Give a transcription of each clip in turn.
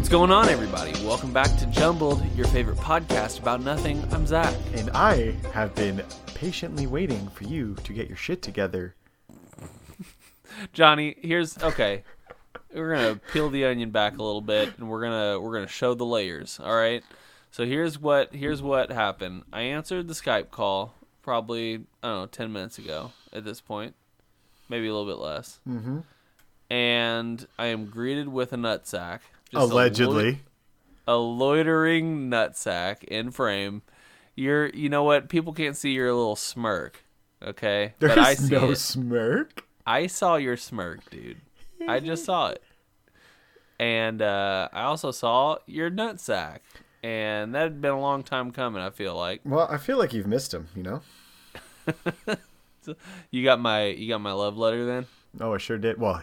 What's going on, everybody? Welcome back to Jumbled, your favorite podcast about nothing. I'm Zach. And I have been patiently waiting for you to get your shit together. Jonny, okay. We're gonna peel the onion back a little bit, and we're gonna show the layers. All right. So here's what happened. I answered the Skype call probably 10 minutes ago at this point, maybe a little bit less. Mm-hmm. And I am greeted with a nutsack. Allegedly. A loitering nutsack in frame. You know what? People can't see your little smirk, okay? There's but I see no it. Smirk. I saw your smirk, dude. I just saw it. And I also saw your nutsack. And that had been a long time coming, I feel like. Well, I feel like you've missed him, you know? So you got my love letter then? Oh, I sure did. Well,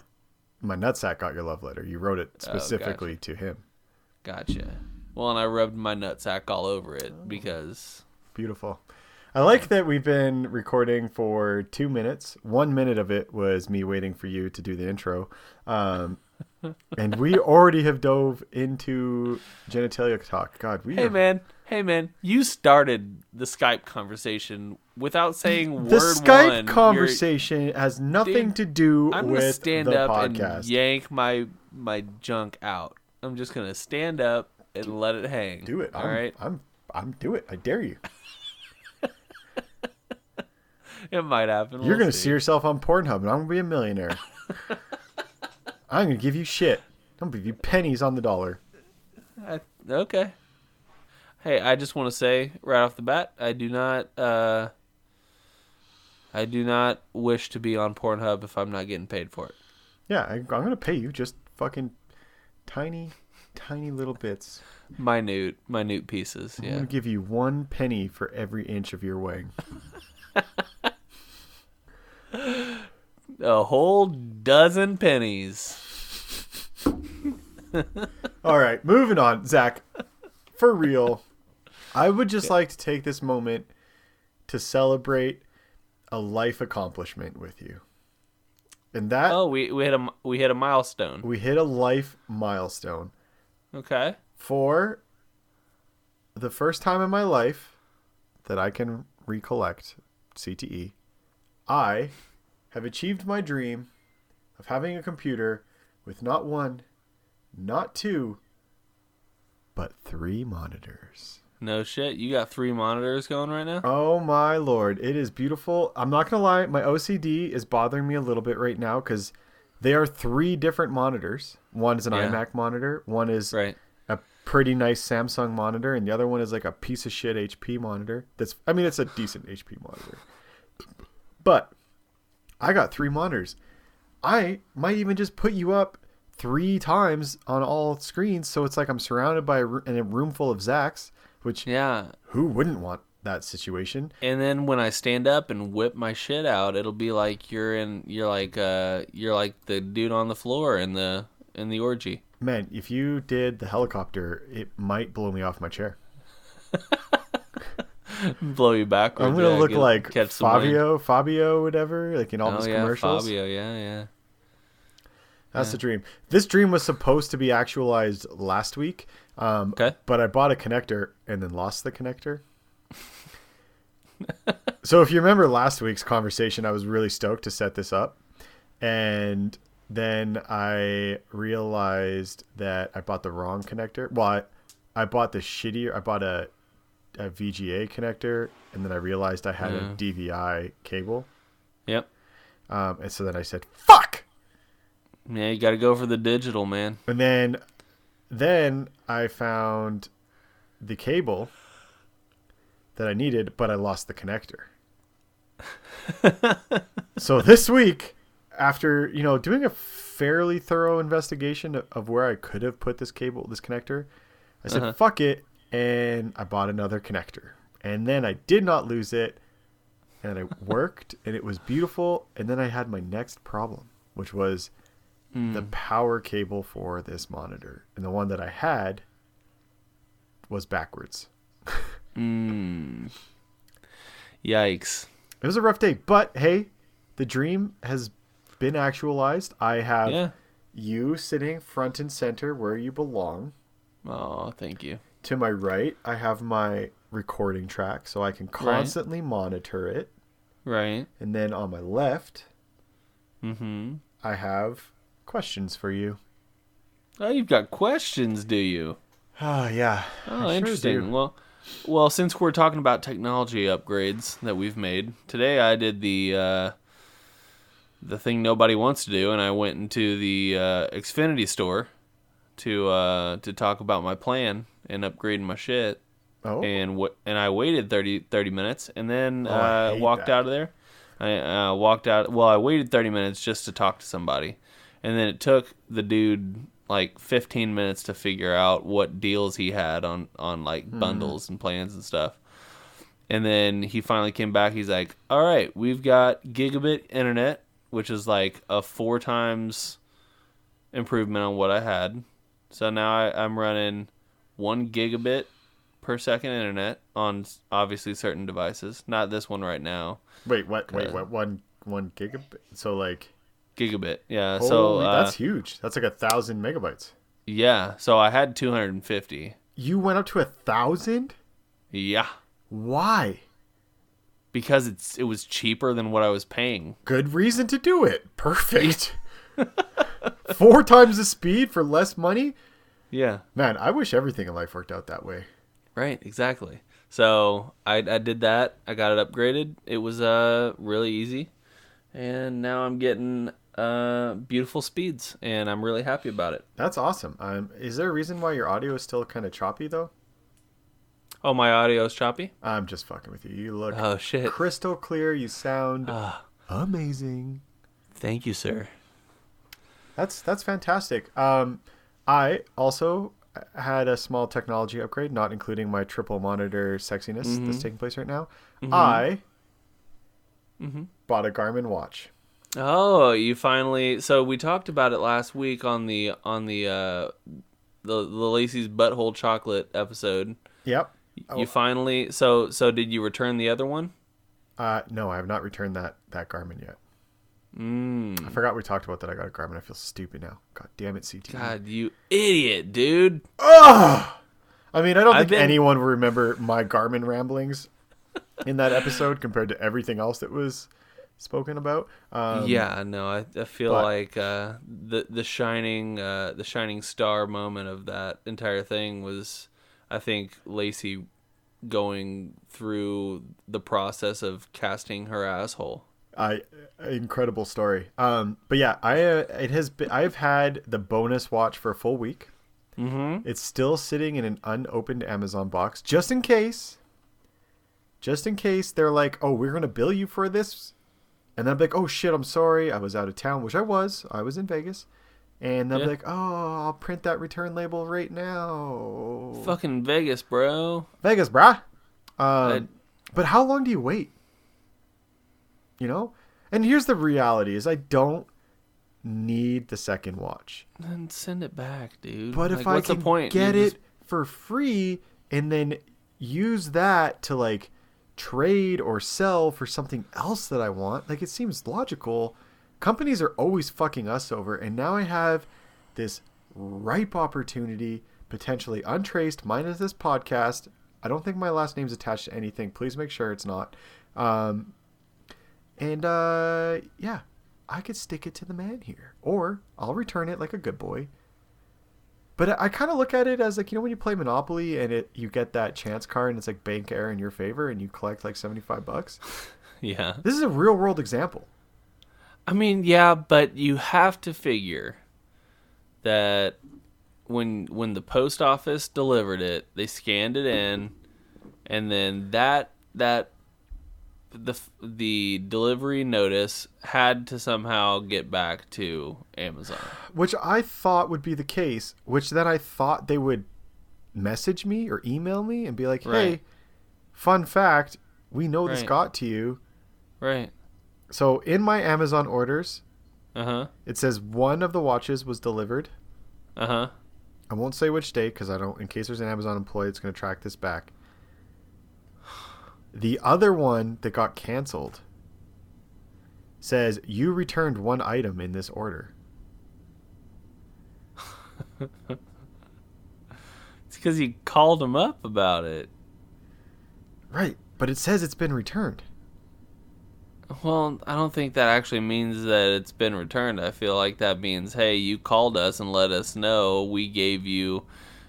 my nutsack got your love letter. You wrote it specifically to him. Gotcha. Well, and I rubbed my nutsack all over it because... Beautiful. I like that we've been recording for 2 minutes. 1 minute of it was me waiting for you to do the intro. And we already have dove into genitalia talk. God, Hey man, you started the Skype conversation without saying the word Skype one. Conversation has nothing to do I'm with gonna stand the up podcast. and yank my junk out. I'm just gonna stand up and let it hang. Do it. All right. I'm do it. I dare you. It might happen. You're gonna see yourself on Pornhub, and I'm gonna be a millionaire. I'm gonna give you shit. I'm gonna give you pennies on the dollar. Okay. Hey, I just want to say right off the bat, I do not wish to be on Pornhub if I'm not getting paid for it. Yeah, I'm gonna pay you just fucking tiny little bits. Minute pieces. Yeah. I'm gonna give you 1 penny for every inch of your wing. A whole dozen pennies. All right, moving on, Zach. For real, I would just like to take this moment to celebrate a life accomplishment with you. And that we hit a milestone. We hit a life milestone. Okay. For the first time in my life that I can recollect, CTE, I have achieved my dream of having a computer with not 1, not 2, but 3 monitors. No shit. You got 3 monitors going right now? Oh my lord. It is beautiful. I'm not going to lie. My OCD is bothering me a little bit right now because they are 3 different monitors. One is an iMac monitor. One is a pretty nice Samsung monitor. And the other one is like a piece of shit HP monitor. It's a decent HP monitor. But I got 3 monitors. I might even just put you up 3 times on all screens, so it's like I'm surrounded by in a room full of Zachs, which who wouldn't want that situation? And then when I stand up and whip my shit out, it'll be like you're like the dude on the floor in the orgy. Man, if you did the helicopter, it might blow me off my chair. Blow you backwards. I'm gonna look like Fabio, whatever, like in all those commercials. Fabio, yeah. That's the dream. This dream was supposed to be actualized last week, but I bought a connector and then lost the connector. So if you remember last week's conversation, I was really stoked to set this up. And then I realized that I bought the wrong connector. Well, I bought I bought a VGA connector, and then I realized I had a DVI cable. Yep. And so then I said, fuck! Yeah, you got to go for the digital, man. And then I found the cable that I needed, but I lost the connector. So this week, after doing a fairly thorough investigation of where I could have put this connector, I said, fuck it, and I bought another connector. And then I did not lose it, and it worked, and it was beautiful. And then I had my next problem, which was the power cable for this monitor. And the one that I had was backwards. Yikes. It was a rough day, but hey, the dream has been actualized. I have you sitting front and center where you belong. Oh, thank you. To my right, I have my recording track, so I can constantly monitor it. Right. And then on my left, mm-hmm. I have questions for you. Oh, you've got questions, do you? Oh, yeah. Oh, interesting. Well, since we're talking about technology upgrades that we've made, today I did the thing nobody wants to do, and I went into the Xfinity store to talk about my plan and upgrading my shit. Oh. And I waited 30 minutes, and then walked that. out of there. I walked out. Well, I waited 30 minutes just to talk to somebody, and then it took the dude like 15 minutes to figure out what deals he had on like bundles and plans and stuff. And then he finally came back. He's like, "All right, we've got gigabit internet, which is like a 4 times improvement on what I had. So now I'm running 1 gigabit per second internet on obviously certain devices. Not this one right now. Wait, what? One gigabit? So like gigabit? Yeah. Holy, so that's huge. That's like 1,000 megabytes. Yeah. So I had 250. You went up to 1,000? Yeah. Why? Because it was cheaper than what I was paying. Good reason to do it. Perfect. 4 times the speed for less money? Yeah. Man, I wish everything in life worked out that way. Right, exactly. So I did that. I got it upgraded. It was really easy, and now I'm getting beautiful speeds, and I'm really happy about it. That's awesome. Is there a reason why your audio is still kind of choppy though? Oh, my audio is choppy? I'm just fucking with you. You look crystal clear. You sound amazing. Thank you, sir. That's fantastic. I also had a small technology upgrade, not including my triple monitor sexiness that's taking place right now. I bought a Garmin watch. Oh, you finally! So we talked about it last week on the Lacey's butthole chocolate episode. Yep. You finally. So did you return the other one? No, I have not returned that Garmin yet. I forgot we talked about that. I got a Garmin. I feel stupid now. God damn it, CT. God, you idiot, dude. Ugh! I mean, I don't think anyone will remember my Garmin ramblings in that episode compared to everything else that was spoken about. Yeah, no, I feel like the shining star moment of that entire thing was, I think, Lacey going through the process of casting her asshole. Incredible story. But yeah, I've had the bonus watch for a full week. It's still sitting in an unopened Amazon box, just in case they're like, oh, we're gonna bill you for this, and then I'm like, oh shit, I'm sorry, I was out of town, which I was in Vegas, and they'll be like, oh, I'll print that return label right now. Fucking Vegas, bro. Vegas, brah. But how long do you wait? You know? And here's the reality is I don't need the second watch. Then send it back, dude. But if I can get it for free and then use that to like trade or sell for something else that I want, like it seems logical. Companies are always fucking us over, and now I have this ripe opportunity, potentially untraced, minus this podcast. I don't think my last name's attached to anything. Please make sure it's not. Yeah, I could stick it to the man here, or I'll return it like a good boy. But I kind of look at it as like, you know, when you play Monopoly and you get that chance card and it's like bank error in your favor and you collect like $75. Yeah. This is a real world example. I mean, yeah, but you have to figure that when the post office delivered it, they scanned it in, and then the delivery notice had to somehow get back to Amazon. Which I thought would be the case, which then I thought they would message me or email me and be like, hey, fun fact, we know this got to you. Right. So in my Amazon orders, it says one of the watches was delivered. I won't say which date because I don't, in case there's an Amazon employee that's going to track this back. The other one that got canceled says you returned one item in this order. because you called him up about it. Right, but it says it's been returned. Well, I don't think that actually means that it's been returned. I feel like that means, hey, you called us and let us know. We gave you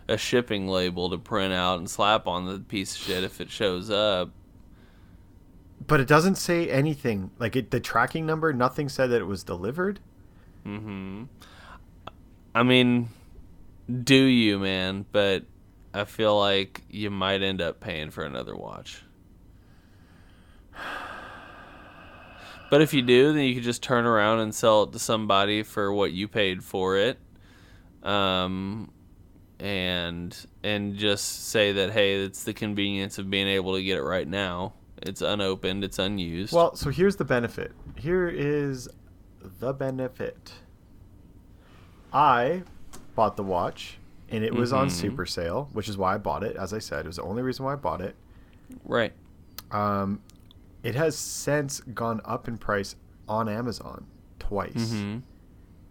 a shipping label to print out and slap on the piece of shit if it shows up. But it doesn't say anything. Like, the tracking number, nothing said that it was delivered. Mm-hmm. I mean, do you, man? But I feel like you might end up paying for another watch. But if you do, then you could just turn around and sell it to somebody for what you paid for it. And just say that, hey, it's the convenience of being able to get it right now. It's unopened, it's unused. Well, so here's the benefit. Here is the benefit. I bought the watch, and it was on super sale, which is why I bought it. As I said, it was the only reason why I bought it. Right. It has since gone up in price on Amazon twice. Mm-hmm.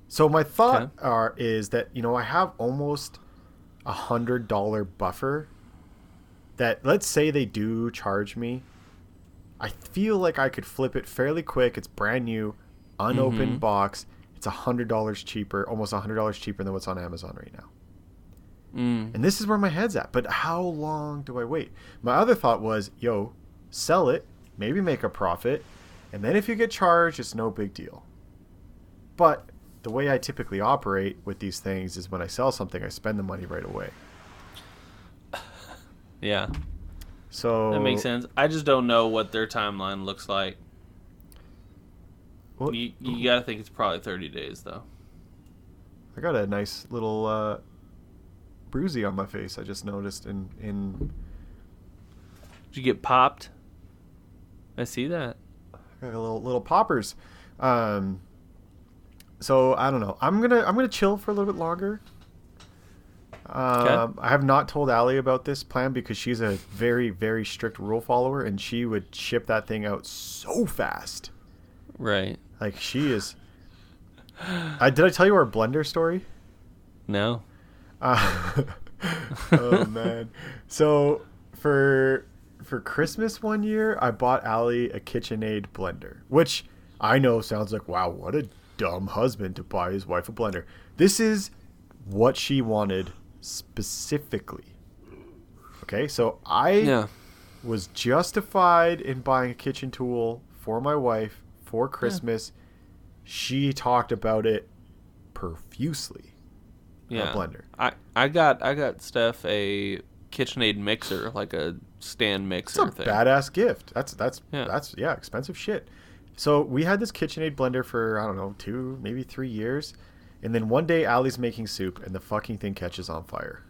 So my thought is that, I have almost $100 buffer that, let's say they do charge me, I feel like I could flip it fairly quick. It's brand new, unopened box. It's $100 cheaper, almost $100 cheaper than what's on Amazon right now. And this is where my head's at. But how long do I wait? My other thought was, sell it, maybe make a profit, and then if you get charged, it's no big deal. But the way I typically operate with these things is when I sell something, I spend the money right away. Yeah. So that makes sense. I just don't know what their timeline looks like. Well, you got to think it's probably 30 days, though. I got a nice little bruisey on my face. I just noticed in. Did you get popped? I see that. I got a little poppers. So I don't know. I'm gonna chill for a little bit longer. I have not told Allie about this plan because she's a very, very strict rule follower, and she would ship that thing out so fast. Right. Like, she is. Did I tell you our blender story? No. Oh man. So for Christmas one year, I bought Allie a KitchenAid blender, which I know sounds like, wow, what a dumb husband to buy his wife a blender. This is what she wanted specifically. Okay, so I was justified in buying a kitchen tool for my wife for Christmas. She talked about it profusely. Yeah, a blender. I got Steph a KitchenAid mixer, like a stand mixer it's a thing. Badass gift. That's expensive shit. So we had this KitchenAid blender for, I don't know, 2, maybe 3 years. And then one day Allie's making soup and the fucking thing catches on fire.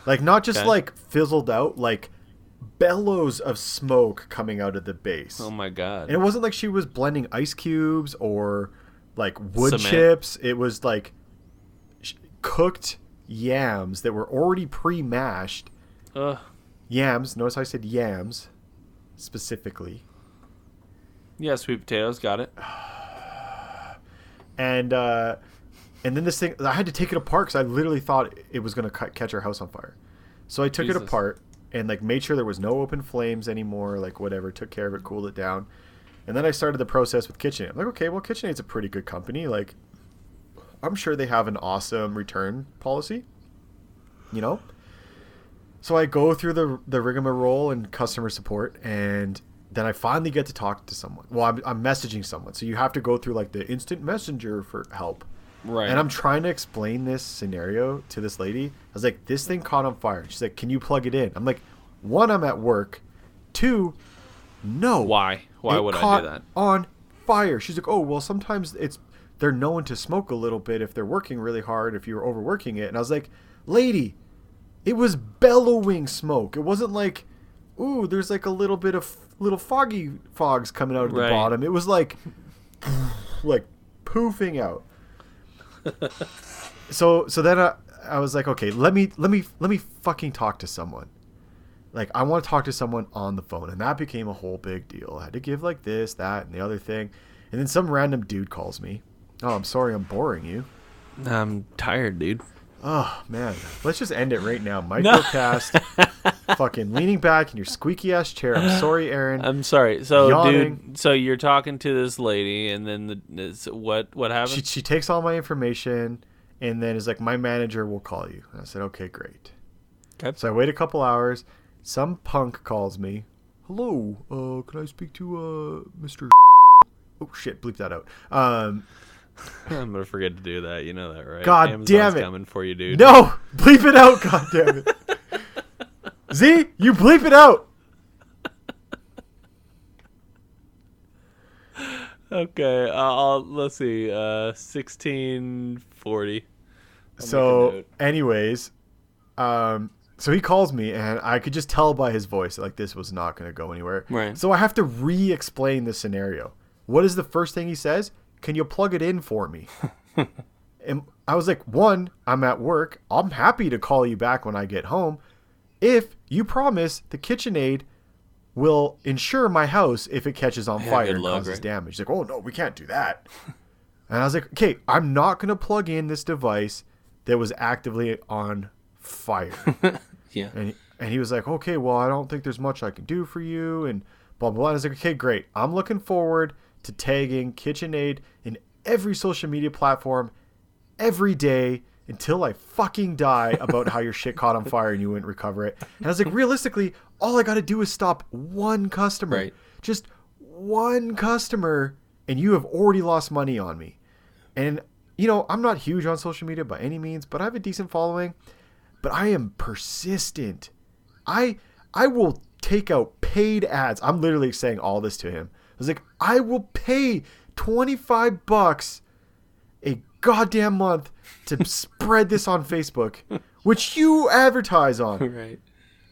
Like, not just like fizzled out, like bellows of smoke coming out of the base. Oh my God. And it wasn't like she was blending ice cubes or like wood chips. It was like cooked yams that were already pre-mashed. Yams. Notice I said yams specifically. Yeah, sweet potatoes. Got it. And then this thing, I had to take it apart because I literally thought it was going to catch our house on fire. So I took it apart and like made sure there was no open flames anymore, like whatever, took care of it, cooled it down. And then I started the process with KitchenAid. I'm like, okay, well, KitchenAid's a pretty good company. Like, I'm sure they have an awesome return policy, So I go through the rigmarole and customer support, and then I finally get to talk to someone. Well, I'm messaging someone. So you have to go through like the instant messenger for help. Right. And I'm trying to explain this scenario to this lady. I was like, this thing caught on fire. She's like, can you plug it in? I'm like, 1, I'm at work. 2, no. Why? Why would I do that? On fire. She's like, oh, well, sometimes they're known to smoke a little bit if they're working really hard, if you're overworking it. And I was like, lady, it was bellowing smoke. It wasn't like, ooh, there's like a little bit of little fogs coming out of the bottom. It was like poofing out. So then I was like, okay, let me fucking talk to someone. Like, I want to talk to someone on the phone, and that became a whole big deal. I had to give like this, that, and the other thing, and then some random dude calls me. Oh, I'm sorry, I'm boring you. I'm tired, dude. Oh man, let's just end it right now. No. Microcast, fucking leaning back in your squeaky ass chair. I'm sorry, Aaron. I'm sorry. So, Yawning. dude, so you're talking to this lady, and then what happened? She takes all my information, and then is like, my manager will call you. And I said, okay, great. Okay. So I wait a couple hours. Some punk calls me. Hello, can I speak to Mr. Oh shit, bleep that out. I'm gonna forget to do that. You know that, right? God Amazon's damn it! Coming for you, dude. No, bleep it out. God damn it. Z, you bleep it out. Okay. Let's see. 1640. So, anyways, so he calls me, and I could just tell by his voice like this was not going to go anywhere. Right. So I have to re-explain the scenario. What is the first thing he says? Can you plug it in for me? And I was like, one, I'm at work. I'm happy to call you back when I get home if you promise the KitchenAid will insure my house if it catches on fire and causes damage. He's like, oh, no, we can't do that. And I was like, okay, I'm not going to plug in this device that was actively on fire. Yeah. And he was like, okay, well, I don't think there's much I can do for you, and blah, blah, blah. And I was like, okay, great. I'm looking forward to tagging KitchenAid in every social media platform every day until I fucking die about how your shit caught on fire and you wouldn't recover it. And I was like, realistically, all I got to do is stop one customer. Right. Just one customer, and you have already lost money on me. And, you know, I'm not huge on social media by any means, but I have a decent following. But I am persistent. I will take out paid ads. I'm literally saying all this to him. I was like, I will pay $25 a goddamn month to spread this on Facebook, which you advertise on. Right.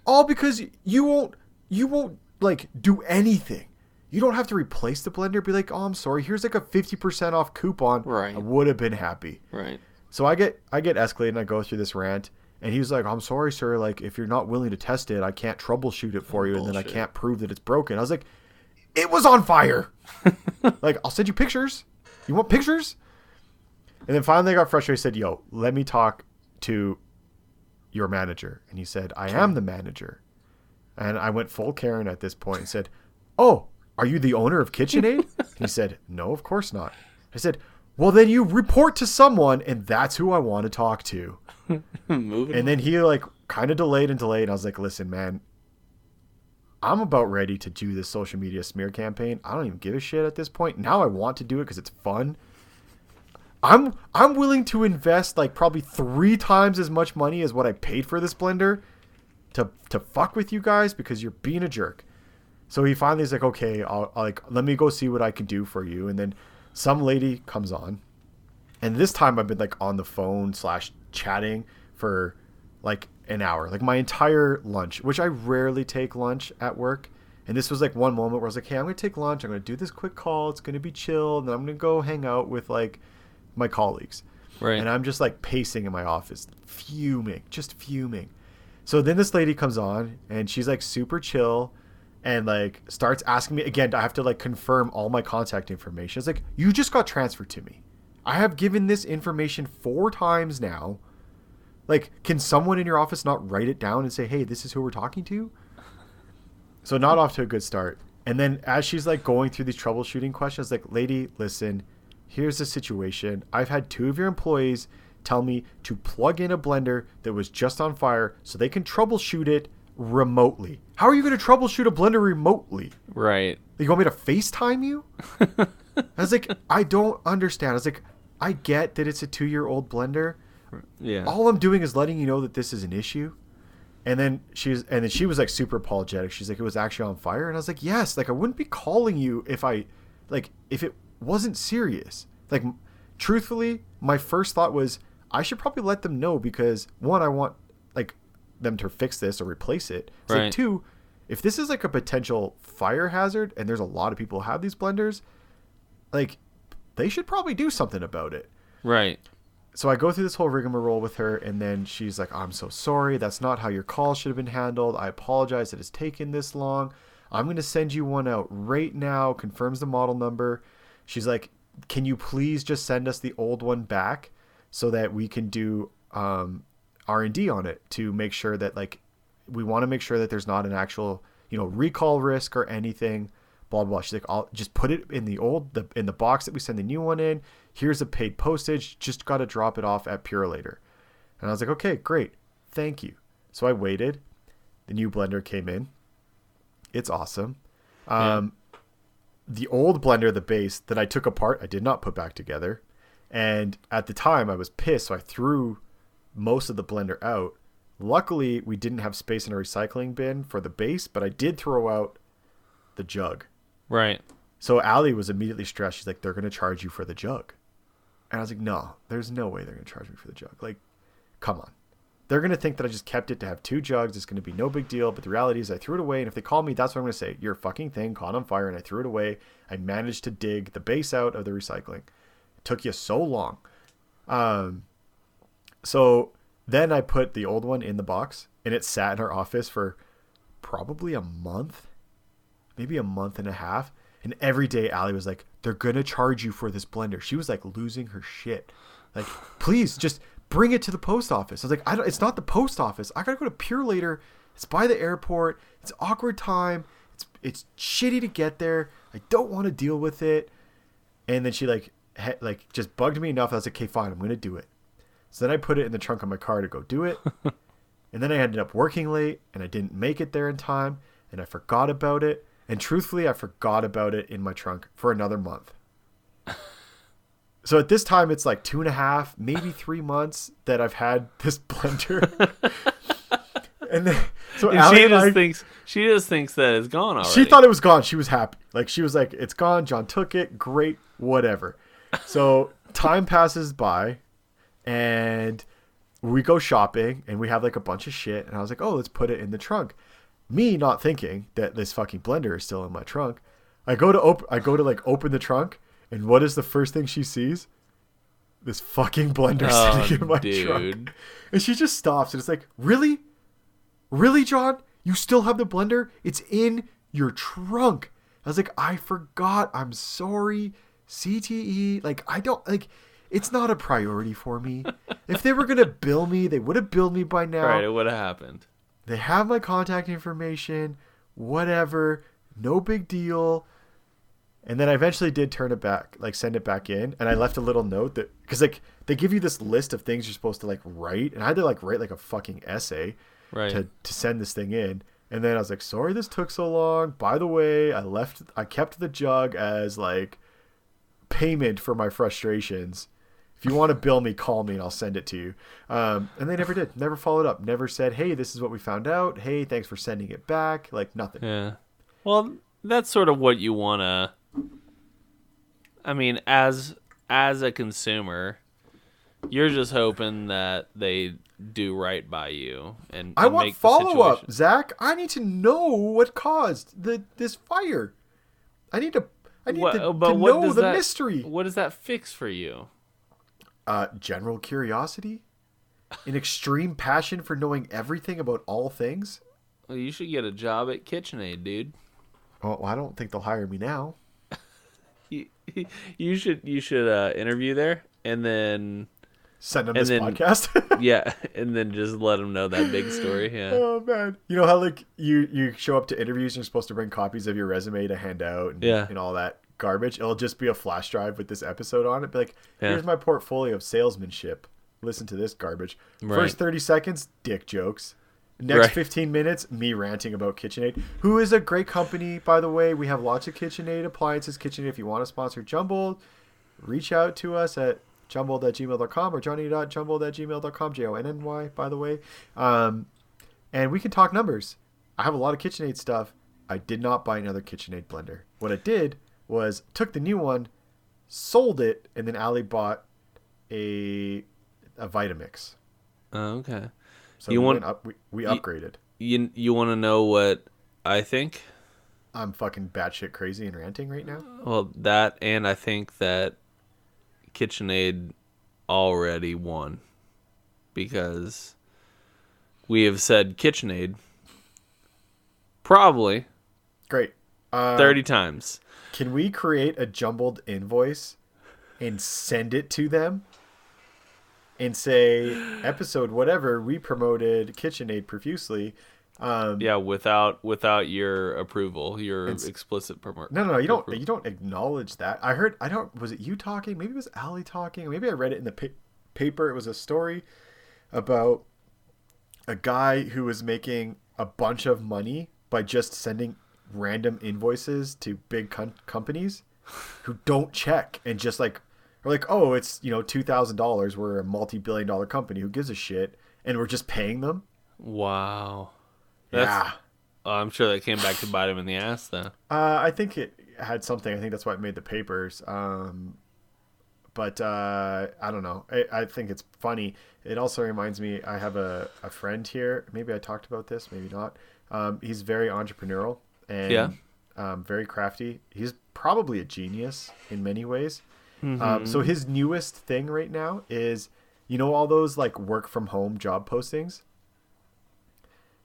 All because you won't like do anything. You don't have to replace the blender. Be like, oh, I'm sorry. Here's like a 50% off coupon. Right. I would have been happy. Right. So I get escalated and I go through this rant. And he was like, I'm sorry, sir. Like, if you're not willing to test it, I can't troubleshoot it for you. Bullshit. And then I can't prove that it's broken. I was like, it was on fire. Like, I'll send you pictures. You want pictures? And then finally I got frustrated. I said, yo, let me talk to your manager. And he said, I am the manager. And I went full Karen at this point and said, oh, are you the owner of KitchenAid? He said, no, of course not. I said, well, then you report to someone, and that's who I want to talk to. And then he like kind of delayed. And I was like, listen, man, I'm about ready to do this social media smear campaign. I don't even give a shit at this point. Now I want to do it because it's fun. I'm willing to invest like probably 3 times as much money as what I paid for this blender to fuck with you guys because you're being a jerk. So he finally is like, okay, I'll like, let me go see what I can do for you. And then some lady comes on, and this time I've been like on the phone / chatting for like an hour, like my entire lunch, which I rarely take lunch at work. And this was like one moment where I was like, hey, I'm going to take lunch. I'm going to do this quick call. It's going to be chill. And then I'm going to go hang out with like my colleagues. Right. And I'm just like pacing in my office, just fuming. So then this lady comes on and she's like super chill and like starts asking me again. I have to like confirm all my contact information. It's like, you just got transferred to me. I have given this information 4 times now. Like, can someone in your office not write it down and say, hey, this is who we're talking to? So not off to a good start. And then as she's like going through these troubleshooting questions, like, lady, listen, here's the situation. I've had 2 of your employees tell me to plug in a blender that was just on fire so they can troubleshoot it remotely. How are you going to troubleshoot a blender remotely? Right. You want me to FaceTime you? I was like, I don't understand. I was like, I get that it's a 2-year-old blender. Yeah. All I'm doing is letting you know that this is an issue. And then she was like super apologetic. She's like, it was actually on fire. And I was like, yes, like I wouldn't be calling you if it wasn't serious. Like, truthfully, my first thought was I should probably let them know because 1, I want like them to fix this or replace it. It's right. Like 2, if this is like a potential fire hazard and there's a lot of people who have these blenders, like they should probably do something about it. Right. So I go through this whole rigmarole with her, and then she's like, I'm so sorry. That's not how your call should have been handled. I apologize that it's taken this long. I'm going to send you one out right now. Confirms the model number. She's like, can you please just send us the old one back so that we can do R&D on it to make sure that like we want to make sure that there's not an actual, recall risk or anything. Blah blah blah. She's like, I'll just put it in in the box that we send the new one in. Here's a paid postage. Just got to drop it off at Purolator. And I was like, okay, great, thank you. So I waited. The new blender came in. It's awesome. The old blender, the base that I took apart, I did not put back together. And at the time I was pissed, so I threw most of the blender out. Luckily, we didn't have space in a recycling bin for the base, but I did throw out the jug. Right. So Allie was immediately stressed. She's like, they're going to charge you for the jug. And I was like, no, there's no way they're going to charge me for the jug. Like, come on. They're going to think that I just kept it to have 2 jugs. It's going to be no big deal. But the reality is I threw it away. And if they call me, that's what I'm going to say. Your fucking thing caught on fire and I threw it away. I managed to dig the base out of the recycling. It took you so long. So then I put the old one in the box and it sat in our office for probably a month, maybe a month and a half. And every day Allie was like, they're going to charge you for this blender. She was like losing her shit. Like, please just bring it to the post office. I was like, it's not the post office. I got to go to Purolator. It's by the airport. It's awkward time. It's shitty to get there. I don't want to deal with it. And then she just bugged me enough. I was like, okay, fine. I'm going to do it. So then I put it in the trunk of my car to go do it. And then I ended up working late and I didn't make it there in time. And I forgot about it. And truthfully, I forgot about it in my trunk for another month. So at this time, it's like 2.5, maybe 3 months that I've had this blender. And then, so and she just thinks that it's gone already. She thought it was gone. She was happy. Like, she was like, it's gone. John took it. Great. Whatever. So time passes by and we go shopping and we have like a bunch of shit. And I was like, oh, let's put it in the trunk. Me not thinking that this fucking blender is still in my trunk. I go to open the trunk, and what is the first thing she sees? This fucking blender sitting in my trunk. And she just stops and it's like, really? Really, John? You still have the blender? It's in your trunk. I was like, I forgot. I'm sorry. CTE. Like, it's not a priority for me. If they were going to bill me, they would have billed me by now. Right, it would have happened. They have my contact information, whatever, no big deal. And then I eventually did turn it back, like send it back in. And I left a little note that, because like they give you this list of things you're supposed to like write. And I had to like write like a fucking essay to send this thing in. And then I was like, sorry, this took so long. By the way, I kept the jug as like payment for my frustrations. If you want to bill me, call me and I'll send it to you. And they never did. Never followed up. Never said, hey, this is what we found out. Hey, thanks for sending it back. Like, nothing. Yeah. Well, that's sort of what you want to... I mean, as a consumer, you're just hoping that they do right by you. And I want follow-up, Zach. I need to know what caused this fire. I need to know the mystery. What does that fix for you? General curiosity, an extreme passion for knowing everything about all things. Well, you should get a job at KitchenAid, dude. Well, I don't think they'll hire me now. You should interview there and then send them this podcast. Yeah, and then just let them know that big story. Yeah. Oh man, you know how like you show up to interviews and you're supposed to bring copies of your resume to hand out and all that garbage. It'll just be a flash drive with this episode on it. Be like, here's my portfolio of salesmanship. Listen to this garbage. First 30 seconds, dick jokes. Next 15 minutes, me ranting about KitchenAid, who is a great company, by the way. We have lots of KitchenAid appliances. KitchenAid, if you want to sponsor Jumbled, reach out to us at jumbled@gmail.com or johnny.jumbled@gmail.com, Jonny, by the way. And we can talk numbers. I have a lot of KitchenAid stuff. I did not buy another KitchenAid blender. What I did was took the new one, sold it, and then Allie bought a Vitamix. Oh, okay. So we upgraded. You want to know what I think? I'm fucking batshit crazy and ranting right now. Well, that, and I think that KitchenAid already won because we have said KitchenAid probably great 30 times. Can we create a jumbled invoice and send it to them? and say episode whatever we promoted KitchenAid profusely. Without your approval, your explicit permission. No, you don't acknowledge that. Was it you talking? Maybe it was Allie talking. Maybe I read it in the paper. It was a story about a guy who was making a bunch of money by just sending random invoices to big companies who don't check and just like are like, oh, it's $2,000. We're a multi-billion-dollar company. Who gives a shit? And we're just paying them. Wow. Yeah. I'm sure that came back to bite him in the ass, though. I think it had something. I think that's why it made the papers. But I don't know. I think it's funny. It also reminds me, I have a friend here. Maybe I talked about this, maybe not. He's very entrepreneurial and very crafty. He's probably a genius in many ways. Mm-hmm. So his newest thing right now is, all those like work from home job postings?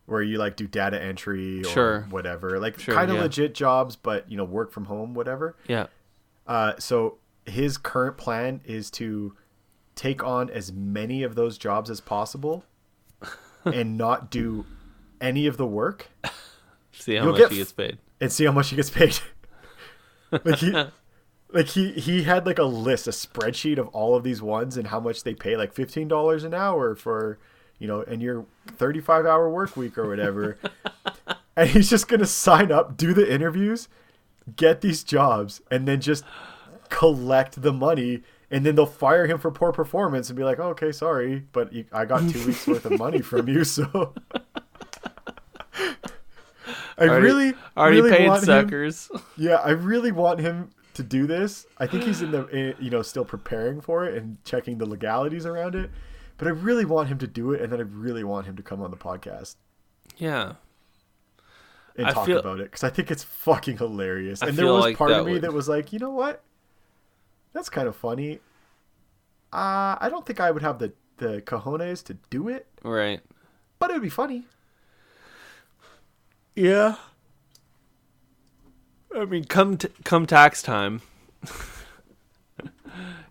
Where you like do data entry or whatever, like kind of legit jobs, but work from home, whatever. Yeah. So his current plan is to take on as many of those jobs as possible and not do any of the work. See how much he gets paid. And see how much he gets paid. He had like a list, a spreadsheet of all of these ones and how much they pay, like $15 an hour for and your 35-hour work week or whatever. And he's just going to sign up, do the interviews, get these jobs, and then just collect the money. And then they'll fire him for poor performance and be like, oh, okay, sorry, but I got 2 weeks worth of money from you. So I really paid want suckers. I really want him to do this. I think he's in the, still preparing for it and checking the legalities around it. But I really want him to do it, and then I really want him to come on the podcast. Yeah. And talk about it, because I think it's fucking hilarious. And there was like part of me that was like, you know what? That's kind of funny. I don't think I would have the cojones to do it. Right. But it would be funny. Yeah. I mean, come tax time...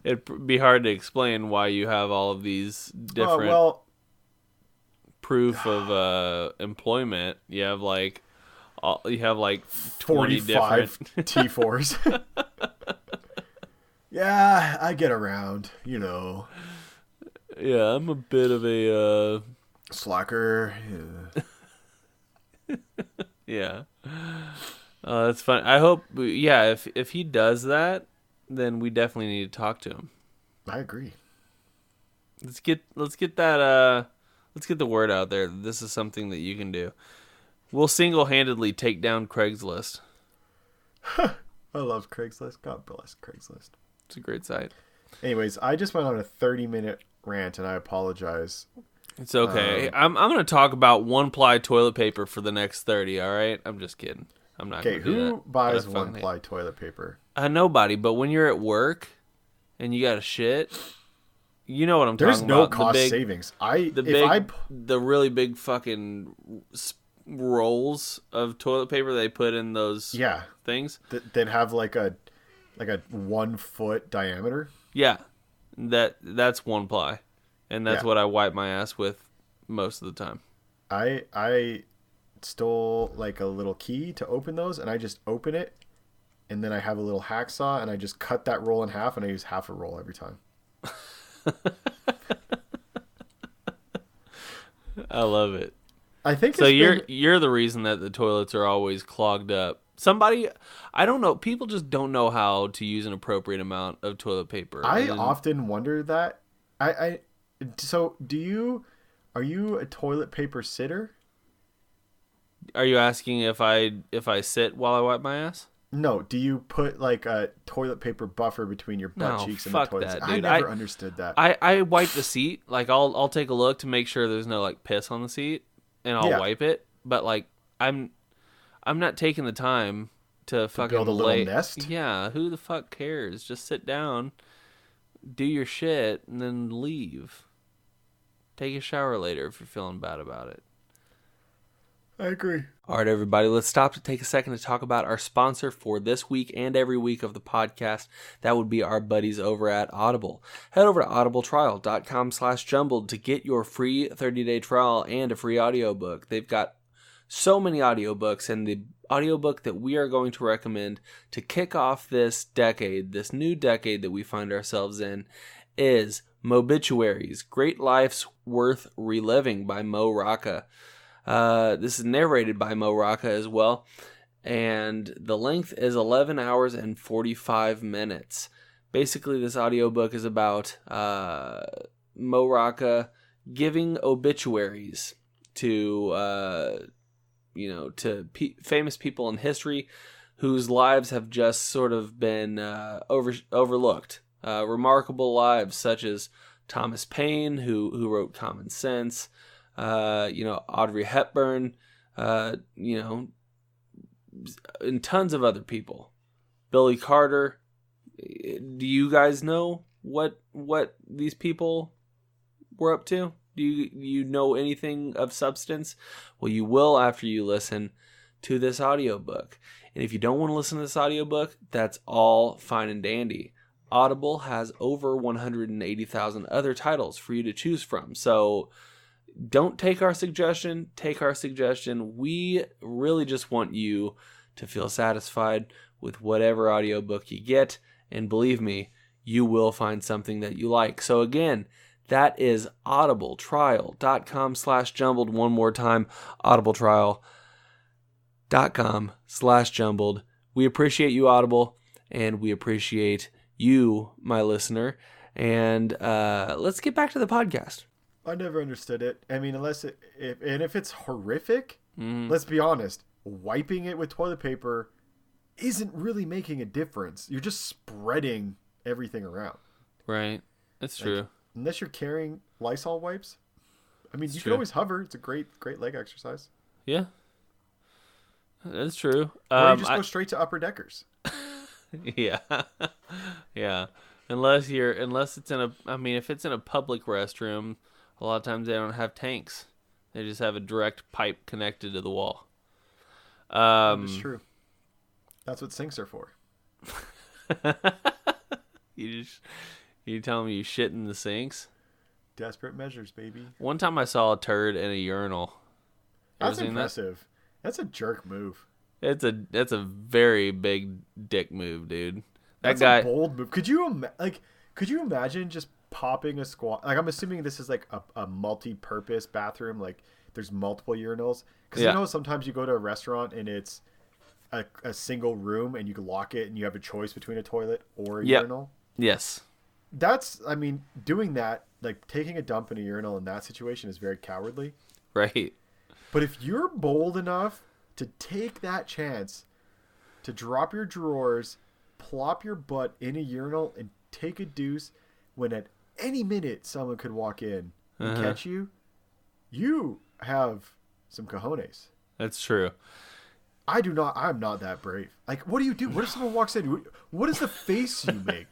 It'd be hard to explain why you have all of these different proof of employment. You have like 20 45 T4s. Yeah, I get around, Yeah, I'm a bit of a slacker. Yeah. That's fun. I hope. Yeah, if he does that, then we definitely need to talk to him. I agree. Let's get the word out there. This is something that you can do. We'll single-handedly take down Craigslist. I love Craigslist. God bless Craigslist. It's a great site. Anyways, I just went on a 30-minute rant, and I apologize. It's okay. I'm going to talk about one-ply toilet paper for the next 30, all right? I'm just kidding. I'm not going to do that. Who buys one-ply toilet paper? Nobody, but when you're at work and you got to shit, you know what I'm talking about. There's no cost savings. The really big fucking rolls of toilet paper they put in those things. That have like a 1 foot diameter. Yeah, that's one ply, and that's what I wipe my ass with most of the time. I stole like a little key to open those, and I just open it. And then I have a little hacksaw, and I just cut that roll in half, and I use half a roll every time. I love it. I think so. You're the reason that the toilets are always clogged up. I don't know. People just don't know how to use an appropriate amount of toilet paper. I often wonder that. So are you a toilet paper sitter? Are you asking if I sit while I wipe my ass? No, do you put like a toilet paper buffer between your butt cheeks and the toilet? That, I never understood that. I wipe the seat. Like I'll take a look to make sure there's no like piss on the seat, and I'll wipe it. But like I'm not taking the time to fucking build a little nest. Yeah, who the fuck cares? Just sit down, do your shit, and then leave. Take a shower later if you're feeling bad about it. I agree. All right, everybody, let's stop to take a second to talk about our sponsor for this week and every week of the podcast. That would be our buddies over at Audible. Head over to audibletrial.com/jumbled to get your free 30-day trial and a free audiobook. They've got so many audiobooks, and the audiobook that we are going to recommend to kick off this decade, this new decade that we find ourselves in, is Mobituaries, Great Life's Worth Reliving by Mo Rocca. This is narrated by Mo Rocca as well, and the length is 11 hours and 45 minutes. Basically, this audiobook is about Mo Rocca giving obituaries to famous people in history whose lives have just sort of been overlooked. Remarkable lives such as Thomas Paine, who wrote Common Sense, Audrey Hepburn, and tons of other people. Billy Carter. Do you guys know what these people were up to? Do you know anything of substance? Well, you will after you listen to this audiobook. And if you don't want to listen to this audiobook, that's all fine and dandy. Audible has over 180,000 other titles for you to choose from. So don't take our suggestion. Take our suggestion. We really just want you to feel satisfied with whatever audiobook you get. And believe me, you will find something that you like. So again, that is audibletrial.com/jumbled. One more time, audibletrial.com/jumbled. We appreciate you, Audible, and we appreciate you, my listener. And let's get back to the podcast. I never understood it. I mean, if it's horrific, let's be honest, wiping it with toilet paper isn't really making a difference. You're just spreading everything around. Right. That's true. Unless you're carrying Lysol wipes. I mean, you can always hover. It's a great leg exercise. Yeah. That's true. Or you just go straight to upper deckers. Yeah. Yeah. Unless it's if it's in a public restroom, a lot of times they don't have tanks. They just have a direct pipe connected to the wall. That's true. That's what sinks are for. You telling me you shit in the sinks? Desperate measures, baby. One time I saw a turd in a urinal. That's impressive. That's a jerk move. That's a very big dick move, dude. That's a bold move. Could you imagine just popping a squat? Like, I'm assuming this is like a multi-purpose bathroom. Like, there's multiple urinals. Because sometimes you go to a restaurant and it's a single room and you can lock it and you have a choice between a toilet or a urinal. Yes. Doing that, like taking a dump in a urinal in that situation is very cowardly. Right. But if you're bold enough to take that chance to drop your drawers, plop your butt in a urinal, and take a deuce when at any minute someone could walk in and catch you, you have some cojones. That's true. I'm not that brave. Like, what do you do? What if someone walks in? What is the face you make?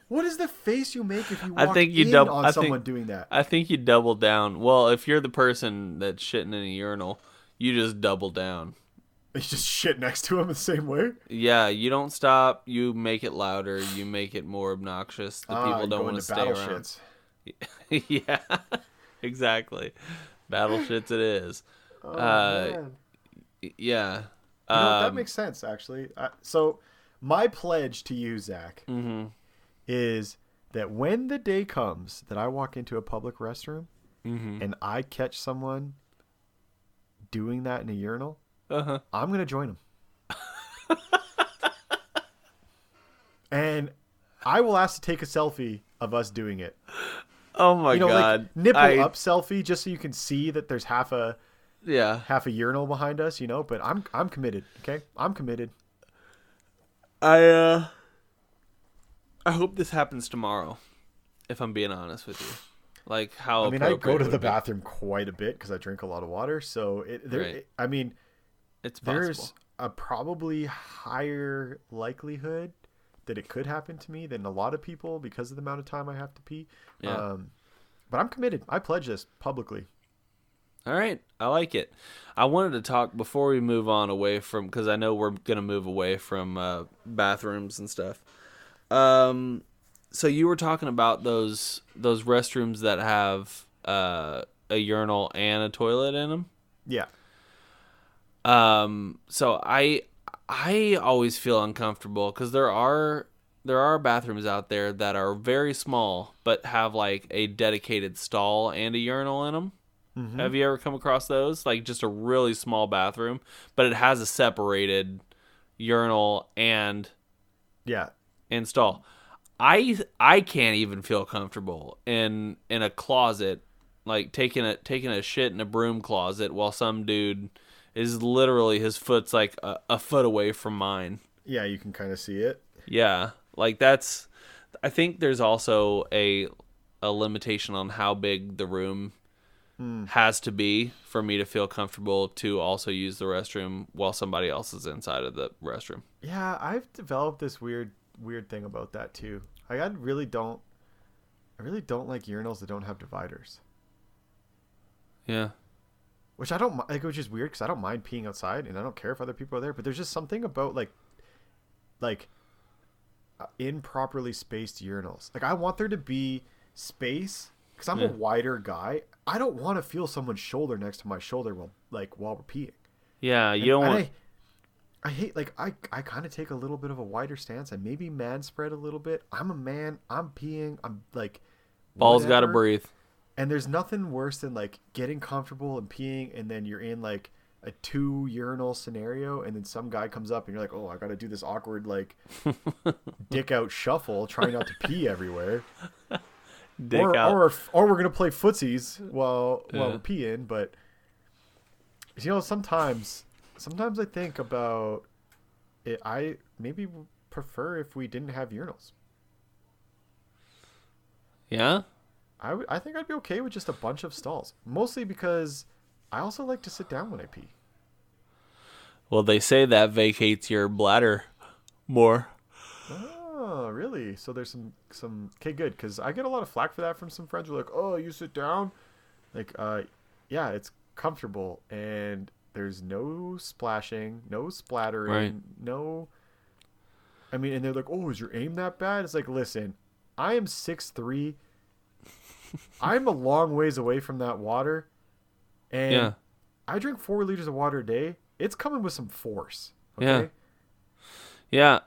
What is the face you make if you walk on someone doing that? I think you double down. Well, if you're the person that's shitting in a urinal, you just double down. You just shit next to him the same way? Yeah, you don't stop. You make it louder. You make it more obnoxious. The people don't want to stay around. Yeah, exactly. Battleshits it is. Oh, man. Yeah. That makes sense, actually. So my pledge to you, Zach, is that when the day comes that I walk into a public restroom and I catch someone doing that in a urinal, I'm going to join them. And I will ask to take a selfie of us doing it. Oh my God. Like nipple up selfie just so you can see that there's half a urinal behind us, but I'm committed. Okay. I'm committed. I hope this happens tomorrow, if I'm being honest with you. Like how I go to the bathroom quite a bit because I drink a lot of water. So it's possible. There's a probably higher likelihood that it could happen to me than a lot of people because of the amount of time I have to pee. Yeah. But I'm committed. I pledge this publicly. All right, I like it. I wanted to talk before we move on away from, because I know we're gonna move away from bathrooms and stuff. So you were talking about those restrooms that have a urinal and a toilet in them. Yeah. So I always feel uncomfortable because there are bathrooms out there that are very small but have like a dedicated stall and a urinal in them. Mm-hmm. Have you ever come across those? Like just a really small bathroom, but it has a separated urinal and stall. I can't even feel comfortable in a closet, like taking a shit in a broom closet while some dude is literally, his foot's like a foot away from mine. Yeah, you can kind of see it. Yeah, like that's. I think there's also a limitation on how big the room has to be for me to feel comfortable to also use the restroom while somebody else is inside of the restroom. Yeah, I've developed this weird thing about that too. I really don't like urinals that don't have dividers. Yeah. Which I don't like, which is weird because I don't mind peeing outside and I don't care if other people are there. But there's just something about like improperly spaced urinals. Like I want there to be space because I'm a wider guy. I don't want to feel someone's shoulder next to my shoulder while we're peeing. Yeah, you don't want. I hate, like, I kind of take a little bit of a wider stance. I maybe man spread a little bit. I'm a man. I'm peeing. I'm like, balls got to breathe. And there's nothing worse than like getting comfortable and peeing, and then you're in like a 2 urinal scenario, and then some guy comes up and you're like, oh, I got to do this awkward like dick out shuffle, trying not to pee everywhere. Or we're gonna play footsies while we're peeing. But you know, sometimes I think about it. I maybe prefer if we didn't have urinals. Yeah, I think I'd be okay with just a bunch of stalls, mostly because I also like to sit down when I pee. Well, they say that vacates your bladder more. Oh, really? So there's some okay, good, because I get a lot of flack for that from some friends who are like, oh, you sit down? Like, yeah, it's comfortable, and there's no splashing, no splattering, right. No... I mean, and they're like, oh, is your aim that bad? It's like, listen, I am 6'3". I'm a long ways away from that water, and I drink 4 liters of water a day. It's coming with some force, okay? Yeah.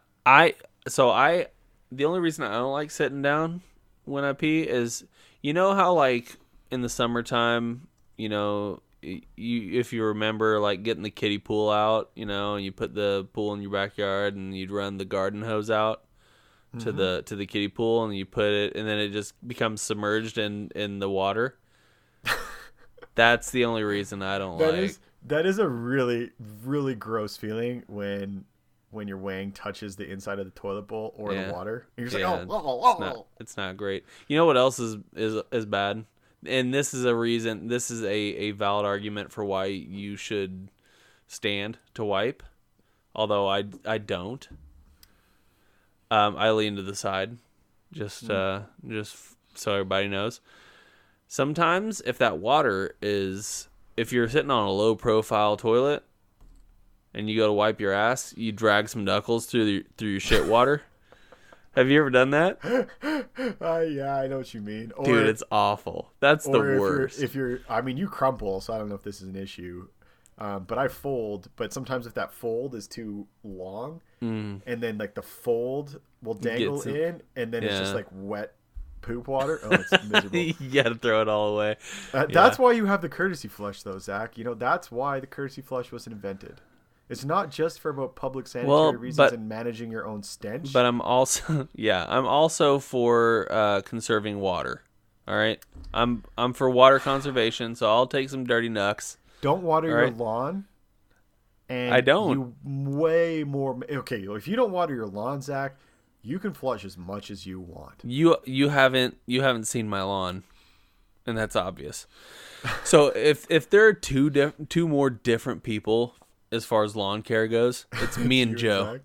The only reason I don't like sitting down when I pee is, you know how like in the summertime, you know, if you remember like getting the kiddie pool out, you know, and you put the pool in your backyard and you'd run the garden hose out to the kiddie pool, and you put it, and then it just becomes submerged in the water. That's the only reason I don't like. That is a really, really gross feeling when your wang touches the inside of the toilet bowl or the water. And you're just like, oh. It's not great. You know what else is bad? And this is a valid argument for why you should stand to wipe. Although I don't. I lean to the side, just so everybody knows. Sometimes if you're sitting on a low profile toilet and you go to wipe your ass, you drag some knuckles through your shit water. Have you ever done that? Yeah, I know what you mean. Dude, it's awful. That's the worst. I mean, you crumple, so I don't know if this is an issue. But I fold. But sometimes if that fold is too long, and then like the fold will dangle in, and then it's just like wet poop water. Oh, it's miserable. You gotta throw it all away. That's why you have the courtesy flush, though, Zach. You know, that's why the courtesy flush was invented. It's not just for about public sanitary reasons and managing your own stench. But I'm also for conserving water. All right, I'm for water conservation, so I'll take some dirty knucks. Don't water your lawn. And I don't. You way more. Okay, if you don't water your lawn, Zach, you can flush as much as you want. You haven't seen my lawn, and that's obvious. So if there are two more different people as far as lawn care goes, it's me and Joe.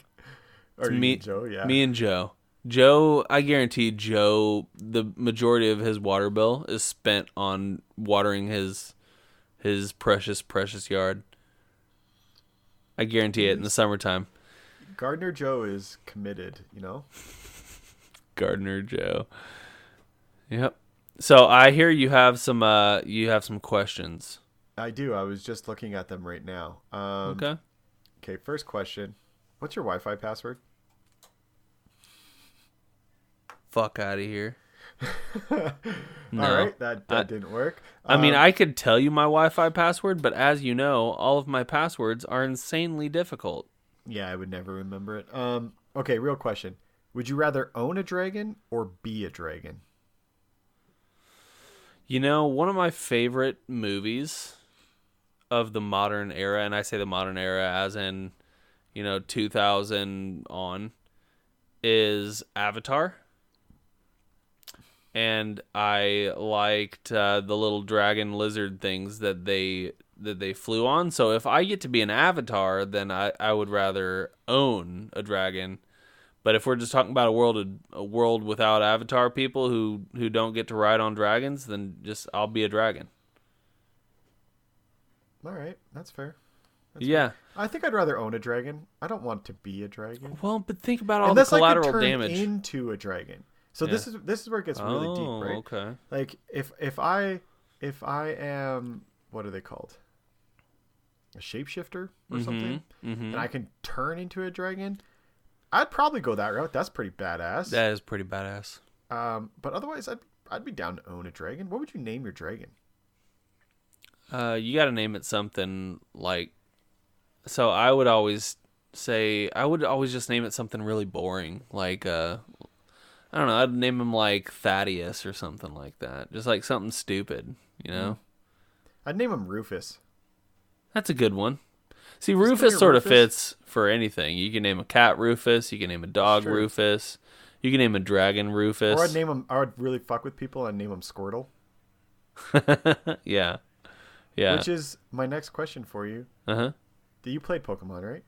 Or me and Joe, yeah. Me and Joe. Joe, I guarantee Joe, the majority of his water bill is spent on watering his his precious yard. I guarantee it in the summertime. Gardener Joe is committed, you know? Gardener Joe. Yep. So I hear you have some questions. I do. I was just looking at them right now. Okay. Okay, first question. What's your Wi-Fi password? Fuck out of here. No. All right, that didn't work. I mean, I could tell you my Wi-Fi password, but as you know, all of my passwords are insanely difficult. Yeah, I would never remember it. Okay, real question. Would you rather own a dragon or be a dragon? You know, one of my favorite movies of the modern era, and I say the modern era as in, 2000 on, is Avatar. And I liked the little dragon lizard things that they flew on. So if I get to be an avatar, then I would rather own a dragon. But if we're just talking about a world without avatar people who don't get to ride on dragons, then just I'll be a dragon. All right, that's fair. Yeah. Fair. I think I'd rather own a dragon. I don't want to be a dragon. Well, but think about all the collateral damage. Into a dragon. So this is where it gets really deep, right? Okay. Like if I am, what are they called? A shapeshifter or something, and I can turn into a dragon, I'd probably go that route. That's pretty badass. That is pretty badass. But otherwise, I'd be down to own a dragon. What would you name your dragon? You got to name it something like. So I would always just name it something really boring, like I don't know. I'd name him like Thaddeus or something like that. Just like something stupid, you know? I'd name him Rufus. That's a good one. See, Rufus sort of fits for anything. You can name a cat Rufus. You can name a dog Rufus. You can name a dragon Rufus. Or I'd name him. I would really fuck with people and name him Squirtle. Yeah. Yeah. Which is my next question for you. Uh-huh. You played Pokemon, right?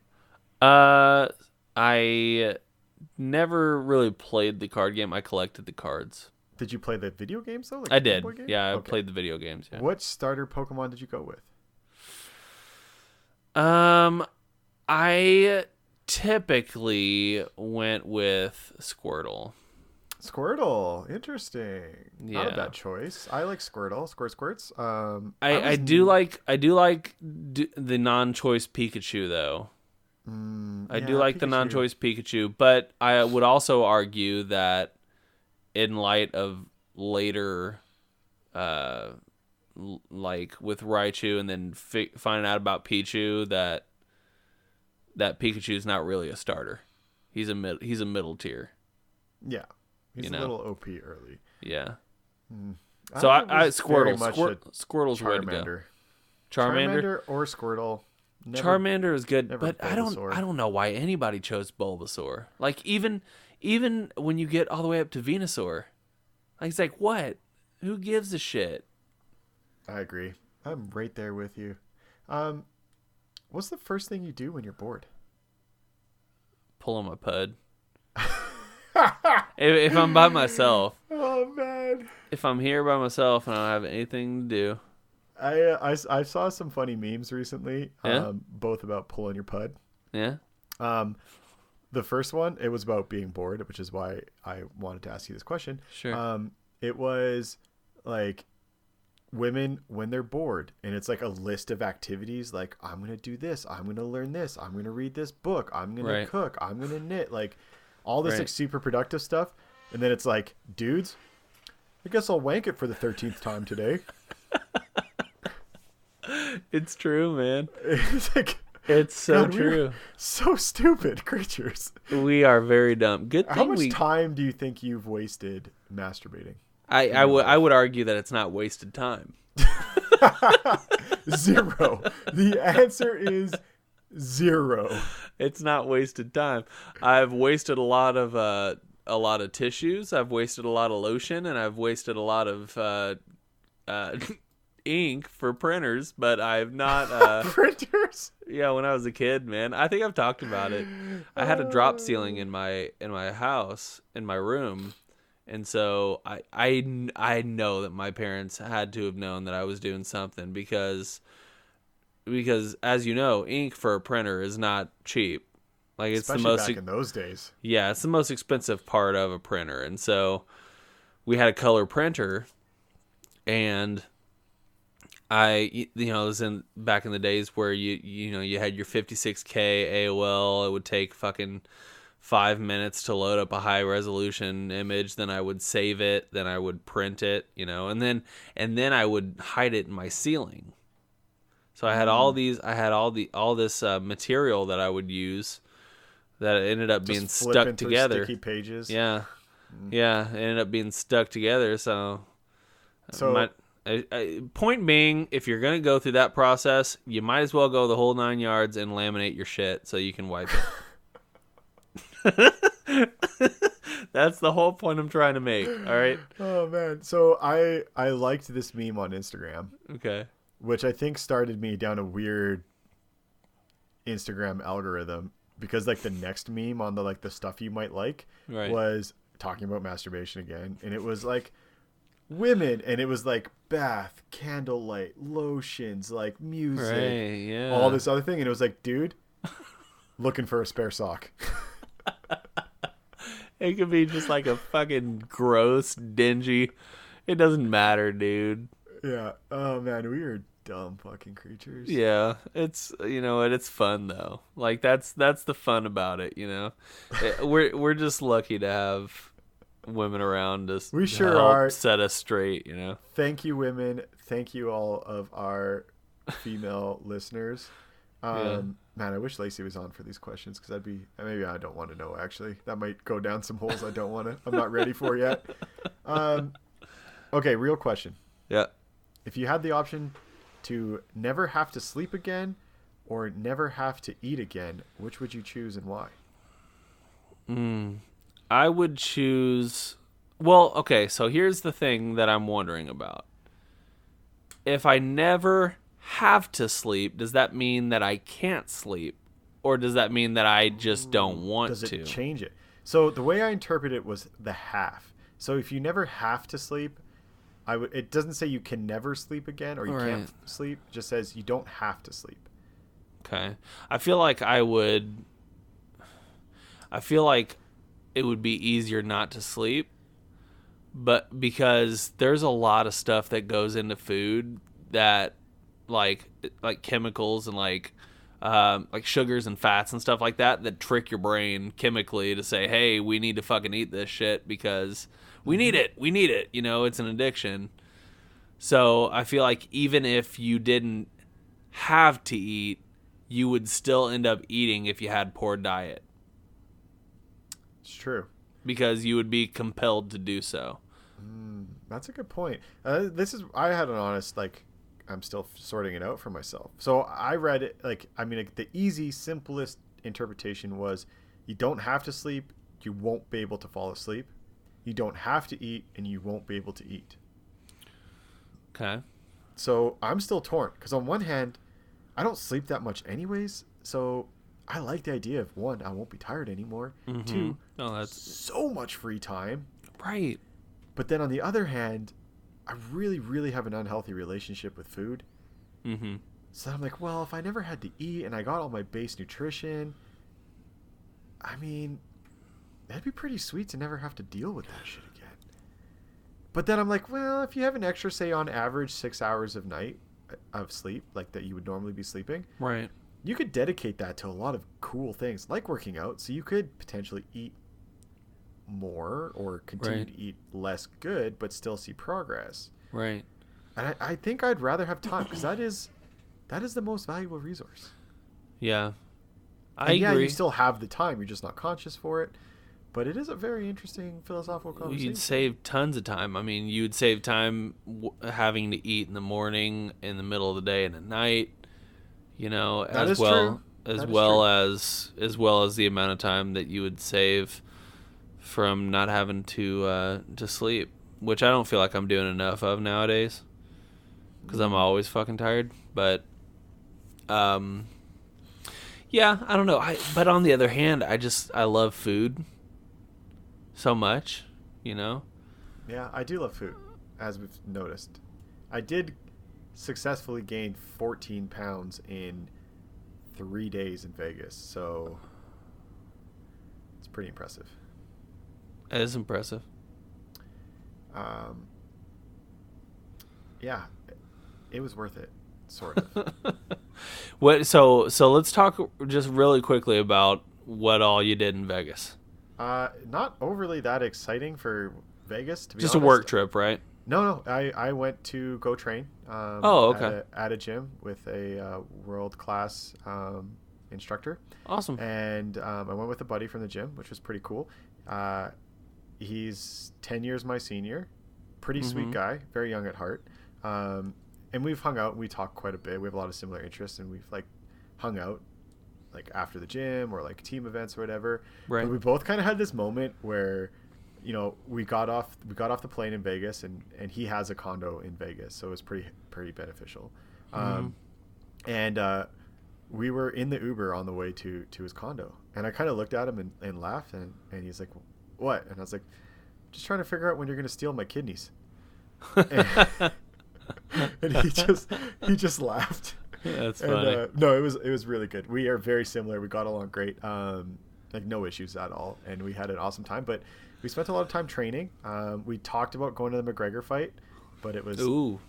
I never really played the card game. I collected the cards. Did you play the video games though? Like I did. Yeah, I played the video games. Yeah. What starter Pokemon did you go with? I typically went with Squirtle. Squirtle, interesting. Yeah. Not a bad choice. I like Squirtle. Squirts. I do like the non-choice Pikachu though. I do like Pikachu. The non-choice Pikachu, but I would also argue that in light of later, like with Raichu and then finding out about Pichu, that Pikachu is not really a starter. He's a middle tier. Yeah, he's a little OP early. Yeah. So I Squirtle's the way to go. Charmander or Squirtle. Charmander is good, but I don't know why anybody chose Bulbasaur. Like even when you get all the way up to Venusaur, like it's like what? Who gives a shit? I agree. I'm right there with you. What's the first thing you do when you're bored? Pull on my pud. if I'm by myself. Oh man. If I'm here by myself and I don't have anything to do. I saw some funny memes recently, both about pulling your pud. Yeah. The first one, it was about being bored, which is why I wanted to ask you this question. Sure. It was like women when they're bored, and it's like a list of activities. Like I'm gonna do this, I'm gonna learn this, I'm gonna read this book, I'm gonna cook, I'm gonna knit, like all this like super productive stuff. And then it's like, dudes, I guess I'll wank it for the 13th time today. It's true, man. It's so true. So stupid creatures. We are very dumb. Good thing. How much time do you think you've wasted masturbating? I would argue that it's not wasted time. 0. The answer is 0. It's not wasted time. I've wasted a lot of tissues. I've wasted a lot of lotion, and I've wasted a lot of ink for printers, but I've not printers. Yeah, when I was a kid, man. I think I've talked about it. I had a drop ceiling in my house, in my room, And so I know that my parents had to have known that I was doing something because as you know, ink for a printer is not cheap. Like it's especially the most back in those days. Yeah, it's the most expensive part of a printer. And so we had a color printer, and it was back in the days where you had your 56K AOL. It would take fucking 5 minutes to load up a high resolution image. Then I would save it. Then I would print it, and then I would hide it in my ceiling. So I had all this material that I would use that ended up being stuck together. Sticky pages. Yeah. Yeah, it ended up being stuck together. So point being, if you're going to go through that process, you might as well go the whole 9 yards and laminate your shit so you can wipe it. That's the whole point I'm trying to make. All right. Oh man. So I liked this meme on Instagram. Okay. Which I think started me down a weird Instagram algorithm, because like the next meme on the stuff you might like was talking about masturbation again, and it was like women, and it was like bath, candlelight, lotions, like music, all this other thing, and it was like, dude, looking for a spare sock. It could be just like a fucking gross, dingy. It doesn't matter, dude. Yeah. Oh man, we are dumb fucking creatures. Yeah, it's it's fun though. Like that's the fun about it. We're just lucky to have women around us. We to sure help are. Set us straight. Thank you, women. Thank you, all of our female listeners. Man, I wish Lacey was on for these questions, because maybe I don't want to know. Actually, that might go down some holes I'm not ready for yet. Okay, real question. Yeah. If you had the option to never have to sleep again or never have to eat again, which would you choose and why? I would choose... Well, okay, so here's the thing that I'm wondering about. If I never have to sleep, does that mean that I can't sleep? Or does that mean that I just don't want to? Does it change it? So the way I interpret it was the half. So if you never have to sleep, it doesn't say you can never sleep again or you can't sleep. It just says you don't have to sleep. Okay. I feel like it would be easier not to sleep, but because there's a lot of stuff that goes into food that like chemicals and like sugars and fats and stuff like that trick your brain chemically to say, hey, we need to fucking eat this shit because we need it. It's an addiction. So I feel like even if you didn't have to eat, you would still end up eating if you had poor diet. It's true. Because you would be compelled to do so. That's a good point. I had an honest, I'm still sorting it out for myself. So I read it, the easy, simplest interpretation was you don't have to sleep, you won't be able to fall asleep. You don't have to eat, and you won't be able to eat. Okay. So I'm still torn, because on one hand, I don't sleep that much anyways, so I like the idea of, one, I won't be tired anymore. Mm-hmm. Two, that's so much free time. Right. But then on the other hand, I really, really have an unhealthy relationship with food. Mm-hmm. So I'm like, well, if I never had to eat and I got all my base nutrition, I mean, that'd be pretty sweet to never have to deal with that shit again. But then I'm like, well, if you have an extra, say on average 6 hours of night of sleep, like that you would normally be sleeping, right, you could dedicate that to a lot of cool things like working out. So you could potentially eat more or continue to eat less good, but still see progress. Right. And I think I'd rather have time, because that is the most valuable resource. Yeah. I agree. Yeah, you still have the time. You're just not conscious for it. But it is a very interesting philosophical conversation. You'd save tons of time. I mean, you'd save time having to eat in the morning, in the middle of the day, and at night. As well as the amount of time that you would save from not having to sleep, which I don't feel like I'm doing enough of nowadays, because I'm always fucking tired. But yeah, I don't know. But on the other hand, I love food so much, Yeah, I do love food, as we've noticed. I did successfully gain 14 pounds in 3 days in Vegas, so it's pretty impressive. It is impressive. Um, yeah, it was worth it, sort of. What? So let's talk just really quickly about what all you did in Vegas. Not overly that exciting for Vegas, to be Just honest. a work trip, right? No. I went to go train. Oh, okay. At a gym with a world class instructor. Awesome. And I went with a buddy from the gym, which was pretty cool. He's 10 years my senior. Pretty sweet guy, very young at heart. And we've hung out and we talk quite a bit. We have a lot of similar interests, and we've like hung out like after the gym or like team events or whatever. Right. But we both kind of had this moment where, you know, we got off the plane in Vegas, and he has a condo in Vegas, so it was pretty beneficial. And we were in the Uber on the way to his condo, and I kind of looked at him and laughed, and he's like, "What?" And I was like, "Just trying to figure out when you're going to steal my kidneys." And he just laughed. That's funny. No, it was really good. We are very similar. We got along great. Like no issues at all, and we had an awesome time. But we spent a lot of time training. We talked about going to the McGregor fight, but it was too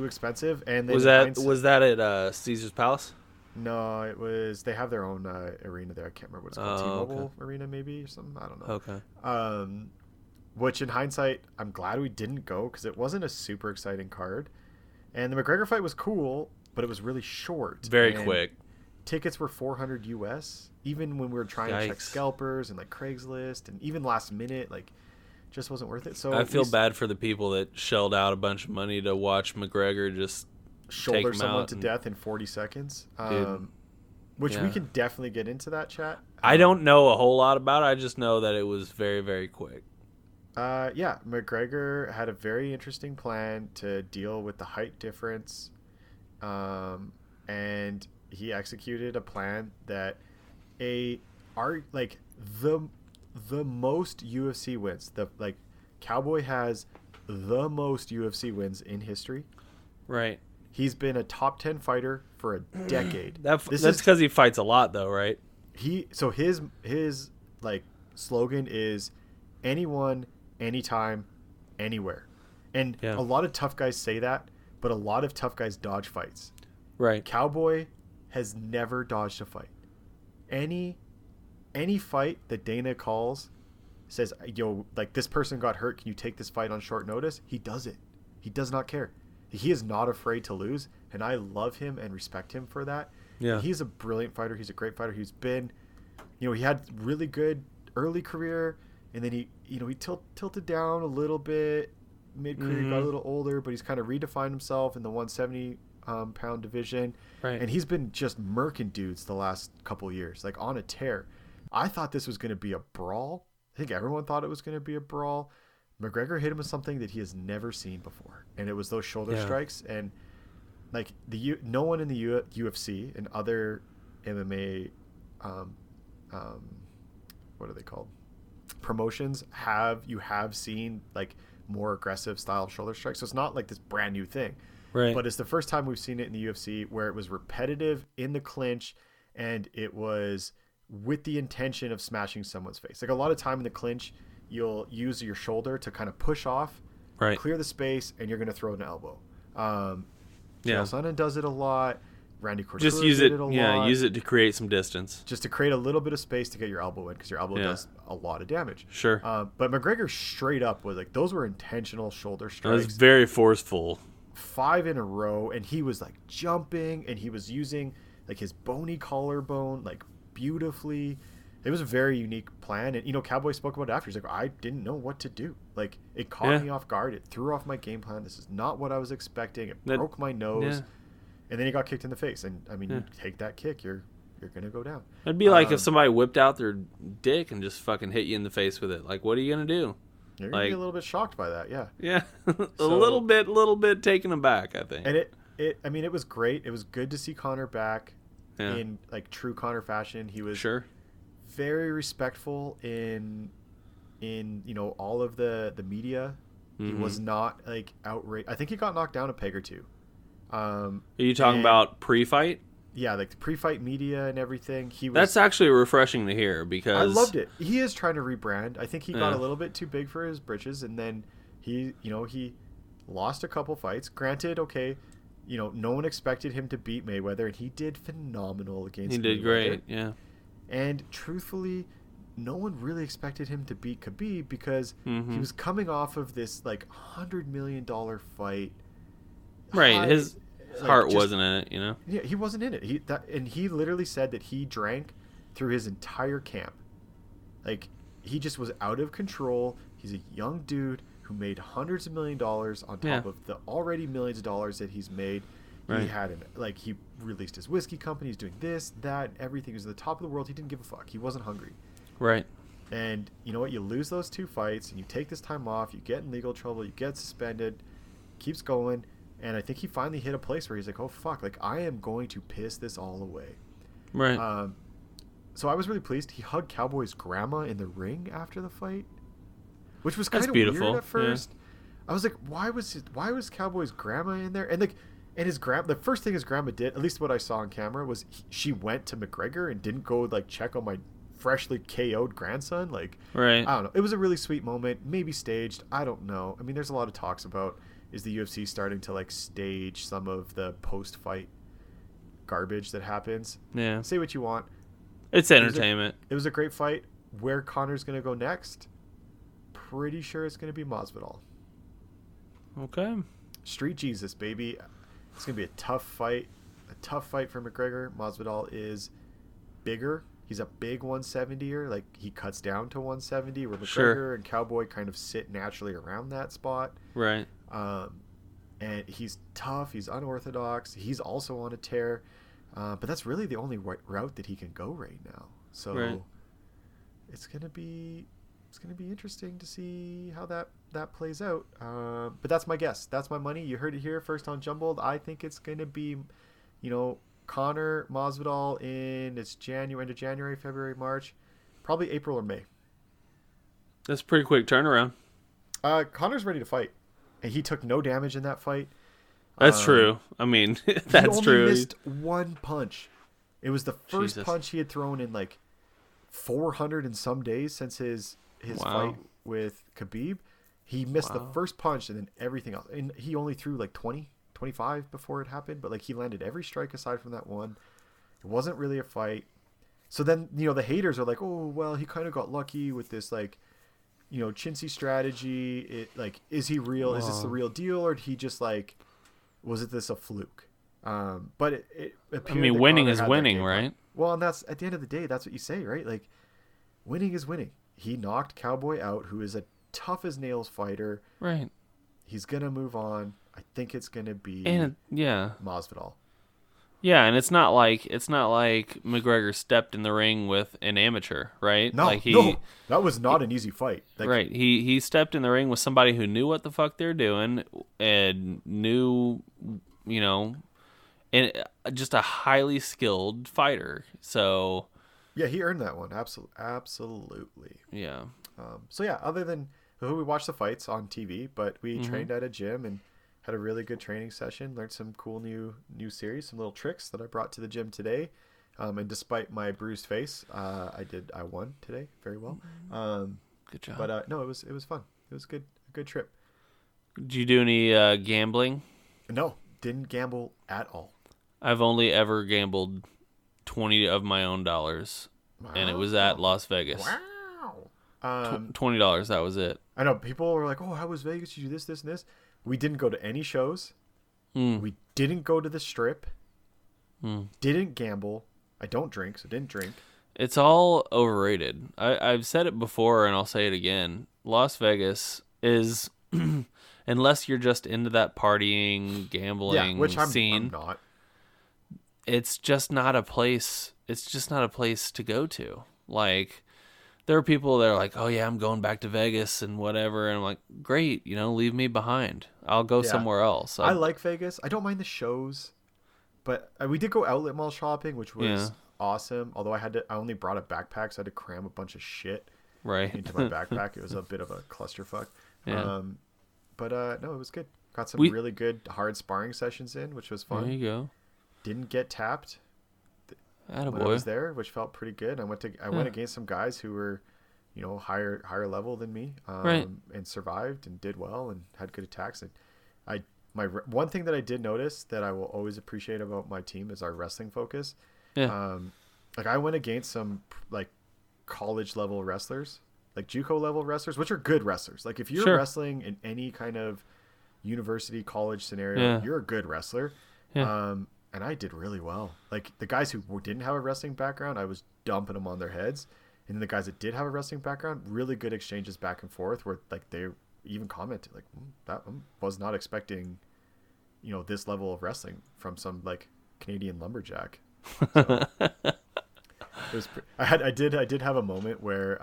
expensive. And then was that at Caesar's Palace? No, it was. They have their own arena there. I can't remember what it's called. T-Mobile Arena, maybe, or something. I don't know. Okay. Which in hindsight, I'm glad we didn't go because it wasn't a super exciting card. And the McGregor fight was cool, but it was really short. Very quick. Tickets were $400 US. Even when we were trying to check scalpers and like Craigslist, and even last minute, like, just wasn't worth it. So I feel bad for the people that shelled out a bunch of money to watch McGregor just shoulder someone to death in 40 seconds. Which we can definitely get into that, chat. I don't know a whole lot about it. I just know that it was very, very quick. Yeah, McGregor had a very interesting plan to deal with the height difference, and he executed a plan that the most UFC wins. Cowboy has the most UFC wins in history. Right. He's been a top 10 fighter for a decade. That's because he fights a lot, though, right? His like slogan is anyone, anytime, anywhere. And a lot of tough guys say that, but a lot of tough guys dodge fights. Right. Cowboy has never dodged a fight. Any fight that Dana calls, says, yo, like this person got hurt, can you take this fight on short notice? He does it. He does not care. He is not afraid to lose, and I love him and respect him for that. Yeah. He's a brilliant fighter. He's a great fighter. He's been, he had really good early career, and then he tilted down a little bit mid-career, got a little older, but he's kind of redefined himself in the 170 pound division. Right. And he's been just murking dudes the last couple years, like on a tear. I thought this was going to be a brawl. I think everyone thought it was going to be a brawl. McGregor hit him with something that he has never seen before, and it was those shoulder strikes. And like no one in the UFC and other MMA, what are they called? Promotions have seen like more aggressive style shoulder strikes. So it's not like this brand new thing, right? But it's the first time we've seen it in the UFC where it was repetitive in the clinch, and it was with the intention of smashing someone's face. Like a lot of time in the clinch, you'll use your shoulder to kind of push off, clear the space, and you're going to throw an elbow. Chael Sonnen does it a lot. Randy Couture just use it a lot. Use it to create some distance. Just to create a little bit of space to get your elbow in, because your elbow does a lot of damage. Sure. But McGregor straight up was like, those were intentional shoulder strikes. It was very forceful. 5 in a row, and he was like jumping, and he was using like his bony collarbone like beautifully. It was a very unique plan, and Cowboy spoke about it after. He's like, I didn't know what to do. Like, it caught me off guard. It threw off my game plan. This is not what I was expecting. It broke my nose, and then he got kicked in the face. And I mean, you take that kick, you're gonna go down. It'd be like if somebody whipped out their dick and just fucking hit you in the face with it. Like, what are you gonna do? You're gonna be a little bit shocked by that, yeah, a little bit taken aback, I think. And it was great. It was good to see Conor back in like true Conor fashion. He was very respectful in all of the media He was not like outright. I think he got knocked down a peg or two. Are you talking about pre-fight? Yeah, like the pre-fight media and everything. That's actually refreshing to hear because I loved it. He is trying to rebrand. I think he got a little bit too big for his britches, and then he lost a couple fights. Granted, okay, no one expected him to beat Mayweather, and he did phenomenal against Mayweather. He did great, yeah. And truthfully, no one really expected him to beat Khabib because he was coming off of this like $100 million fight. Right, his heart wasn't in it, Yeah, he wasn't in it. He literally said that he drank through his entire camp. Like, he just was out of control. He's a young dude who made hundreds of $millions on top of the already millions of dollars that he's made. Right. He released his whiskey company. He's doing this, that, everything. He was at the top of the world. He didn't give a fuck. He wasn't hungry. Right. And you know what? You lose those 2 fights, and you take this time off. You get in legal trouble. You get suspended. Keeps going. And I think he finally hit a place where he's like, oh, fuck. Like, I am going to piss this all away. Right. So I was really pleased. He hugged Cowboy's grandma in the ring after the fight, which was kind of weird at first. Yeah. I was like, why was Cowboy's grandma in there? And the first thing his grandma did, at least what I saw on camera, was she went to McGregor and didn't go like check on my freshly KO'd grandson. Like, right. I don't know. It was a really sweet moment, maybe staged. I don't know. I mean, there's a lot of talks about is the UFC starting to like stage some of the post-fight garbage that happens. Yeah. Say what you want. It's entertainment. It was a great fight. Where Conor's going to go next? Pretty sure it's going to be Masvidal. Okay. Street Jesus, baby. It's going to be a tough fight. A tough fight for McGregor. Masvidal is bigger. He's a big 170er. Like, he cuts down to 170, where McGregor and Cowboy kind of sit naturally around that spot. Right. And he's tough. He's unorthodox. He's also on a tear. But that's really the only route that he can go right now. So it's gonna be interesting to see how that plays out. But that's my guess. That's my money. You heard it here first on Jumbled. I think it's gonna be, Conor Masvidal in end of January, February, March, probably April or May. That's a pretty quick turnaround. Conor's ready to fight, and he took no damage in that fight. That's true. I mean, that's true. He missed one punch. It was the first punch he had thrown in like 400 and some days since his fight with Khabib. He missed the first punch and then everything else. And he only threw like 20, 25 before it happened, but like he landed every strike aside from that one. It wasn't really a fight. So then, the haters are like, oh, well, he kind of got lucky with this like, chintzy strategy. Is he real? Is this the real deal? Or did he just like, was it this a fluke? But it appeared, I mean, winning is winning, right? Well, and that's at the end of the day, that's what you say, right? Like, winning is winning. He knocked Cowboy out, who is a tough as nails fighter. Right. He's gonna move on. I think it's gonna be Masvidal. Yeah, and it's not like McGregor stepped in the ring with an amateur, right? No, no, that was not an easy fight. Like, right. He stepped in the ring with somebody who knew what the fuck they're doing and knew, and just a highly skilled fighter. So yeah, he earned that one. Absolutely. Yeah. So yeah, other than we watched the fights on TV, but we trained at a gym and had a really good training session, learned some cool new series, some little tricks that I brought to the gym today. And despite my bruised face, I won today very well. Good job. But no, it was fun. It was a good trip. Did you do any gambling? No, didn't gamble at all. I've only ever gambled 20 of my own dollars, and it was at Las Vegas. Wow. $20, that was it. I know people were like, "Oh, how was Vegas? You do this, and this." We didn't go to any shows. We didn't go to the strip. Didn't gamble. I don't drink, so didn't drink. It's all overrated. I've said it before, and I'll say it again. Las Vegas is, unless you're just into that partying, gambling scene, I'm not. It's just not a place. It's just not a place to go to. Like, there are people that are like, oh yeah, I'm going back to Vegas and whatever. And I'm like, great, leave me behind. I'll go somewhere else. I like Vegas. I don't mind the shows, but we did go outlet mall shopping, which was awesome. Although I only brought a backpack, so I had to cram a bunch of shit into my backpack. It was a bit of a clusterfuck. Yeah. But no, it was good. Got some really good hard sparring sessions in, which was fun. There you go. Didn't get tapped when I was there, which felt pretty good. I went against some guys who were, higher level than me, and survived and did well and had good attacks. And one thing that I did notice that I will always appreciate about my team is our wrestling focus. Yeah. Like I went against some like college level wrestlers, like JUCO level wrestlers, which are good wrestlers. Like if you're wrestling in any kind of university college scenario, you're a good wrestler. Yeah. And I did really well. Like the guys who didn't have a wrestling background, I was dumping them on their heads. And then the guys that did have a wrestling background, really good exchanges back and forth where like they even commented like that was not expecting, this level of wrestling from some like Canadian lumberjack. So, I did have a moment where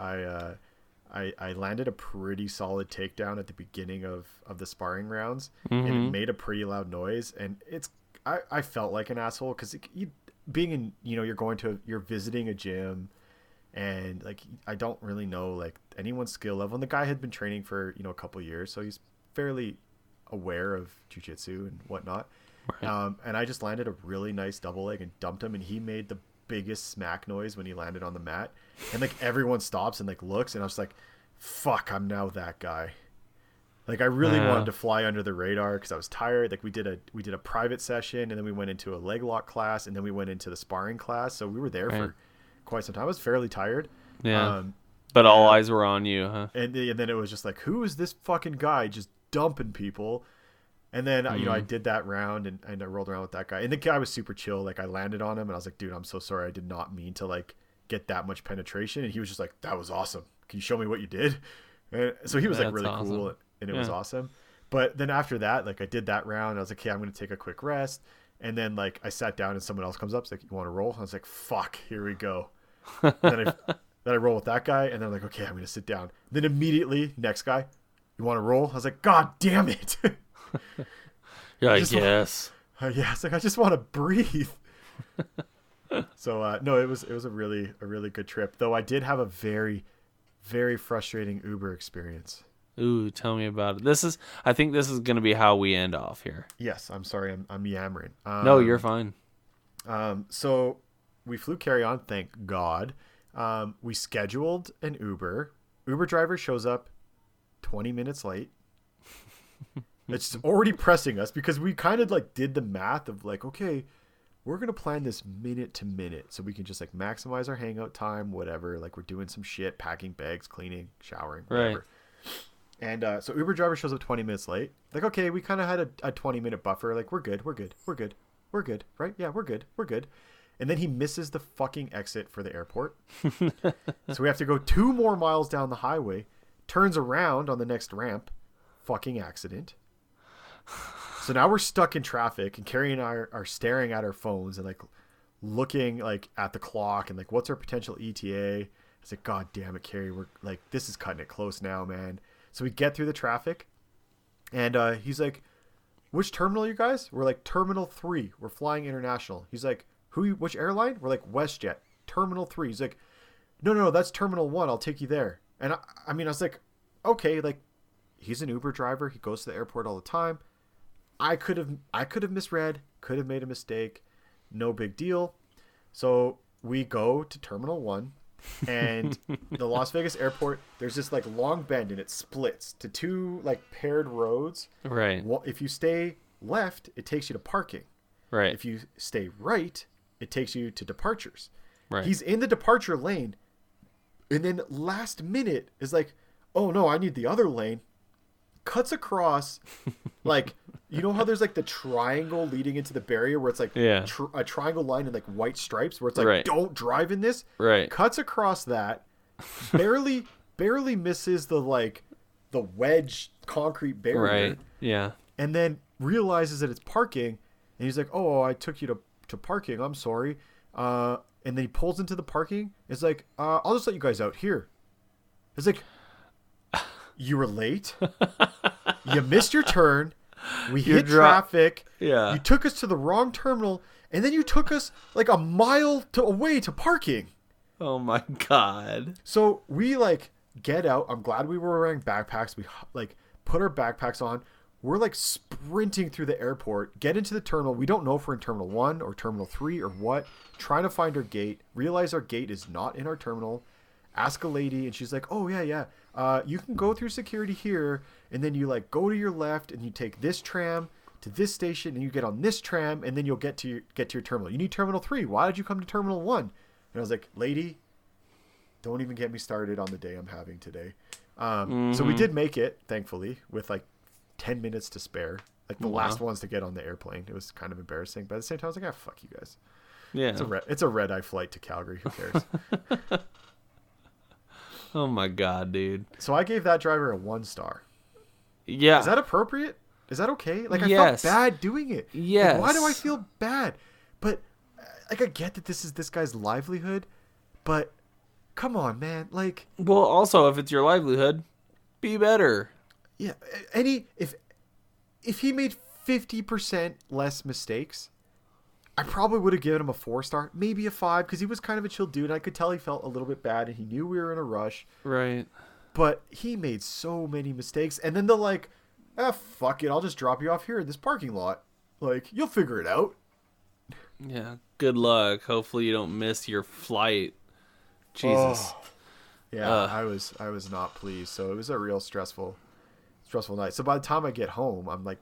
I landed a pretty solid takedown at the beginning of the sparring rounds, and it made a pretty loud noise, and I felt like an asshole because you're visiting a gym, and like I don't really know like anyone's skill level, and the guy had been training for a couple of years, so he's fairly aware of jiu-jitsu and whatnot. Right. And I just landed a really nice double leg and dumped him, and he made the biggest smack noise when he landed on the mat, and like everyone stops and like looks, and I was like, fuck, I'm now that guy. Like I really wanted to fly under the radar because I was tired. Like we did a private session, and then we went into a leg lock class, and then we went into the sparring class, so we were there for quite some time. I was fairly tired. But all eyes were on you, huh? And then it was just like, who is this fucking guy just dumping people? And then, I did that round, and I rolled around with that guy. And the guy was super chill. Like, I landed on him, and I was like, dude, I'm so sorry. I did not mean to, like, get that much penetration. And he was just like, that was awesome. Can you show me what you did? And so he was, like, really awesome. Cool, and it was awesome. But then after that, like, I did that round. And I was like, okay, I'm going to take a quick rest. And then, like, I sat down, and someone else comes up. It's like, you want to roll? I was like, fuck, here we go. And then I roll with that guy, and then I'm like, okay, I'm going to sit down. Then immediately, next guy, you want to roll? I was like, God damn it. Yeah, I guess. It's like I just want to breathe. So no, it was a really good trip. Though I did have a very, very frustrating Uber experience. Ooh, tell me about it. I think this is going to be how we end off here. Yes, I'm sorry, I'm yammering. No, you're fine. So we flew carry-on, thank God. We scheduled an Uber. Uber driver shows up 20 minutes late. It's already pressing us because we kind of like did the math of like, okay, we're going to plan this minute to minute so we can just like maximize our hangout time, whatever. Like we're doing some shit, packing bags, cleaning, showering, whatever. Right. And so Uber driver shows up 20 minutes late. Like, okay, we kind of had a 20-minute buffer. Like, we're good. Right? Yeah, we're good. And then he misses the fucking exit for the airport. So we have to go 2 more miles down the highway, turns around on the next ramp, fucking accident. So now we're stuck in traffic, and Carrie and I are staring at our phones and like looking like at the clock and like, what's our potential ETA? It's like, God damn it, Carrie, we're like, this is cutting it close now, man. So we get through the traffic, and he's like, which terminal, you guys? We're like, Terminal 3. We're flying international. He's like, which airline? We're like, WestJet. Terminal 3. He's like, no, that's Terminal 1. I'll take you there. And I was like, okay, like, he's an Uber driver. He goes to the airport all the time. I could have misread, could have made a mistake. No big deal. So we go to Terminal 1, and the Las Vegas airport, there's this like long bend, and it splits to 2 like paired roads. Right. Well, if you stay left, it takes you to parking. Right. If you stay right, it takes you to departures. Right. He's in the departure lane, and then last minute is like, oh no, I need the other lane. Cuts across, like, you know how there's like the triangle leading into the barrier where it's like a triangle line in like white stripes where it's like, don't drive in this. Right. Cuts across that, barely misses the like the wedge concrete barrier. Right. Yeah. And then realizes that it's parking, and he's like, oh, I took you to parking. I'm sorry. And then he pulls into the parking. It's like, I'll just let you guys out here. It's like, you were late. You missed your turn. We hit traffic. Yeah. You took us to the wrong terminal, and then you took us like a mile away to parking. Oh my God. So we like get out. I'm glad we were wearing backpacks. We like put our backpacks on. We're like sprinting through the airport, get into the terminal. We don't know if we're in Terminal 1 or Terminal 3 or what. Trying to find our gate. Realize our gate is not in our terminal. Ask a lady, and she's like, oh, yeah. You can go through security here, and then you like go to your left, and you take this tram to this station, and you get on this tram, and then you'll get to your terminal. You need Terminal 3. Why did you come to Terminal 1? And I was like, lady, don't even get me started on the day I'm having today. So we did make it, thankfully, with like 10 minutes to spare, like the last ones to get on the airplane. It was kind of embarrassing, but at the same time I was like, fuck you guys. Yeah, it's a red-eye flight to Calgary. Who cares? Oh my god, dude. So I gave that driver a 1 star. Yeah, is that appropriate? Is that okay? Like, I yes. felt bad doing it. Yes. Like, why do I feel bad? But like, I get that this is this guy's livelihood, but come on, man. Like, well, also, if it's your livelihood, be better. Yeah, if he made 50% less mistakes, I probably would have given him a 4 star, maybe a 5, because he was kind of a chill dude. And I could tell he felt a little bit bad, and he knew we were in a rush. Right. But he made so many mistakes, and then they're like, fuck it, I'll just drop you off here in this parking lot. Like, you'll figure it out. Yeah, good luck. Hopefully you don't miss your flight. Jesus. Oh. Yeah, I was not pleased. So it was a real stressful night. So by the time I get home, I'm like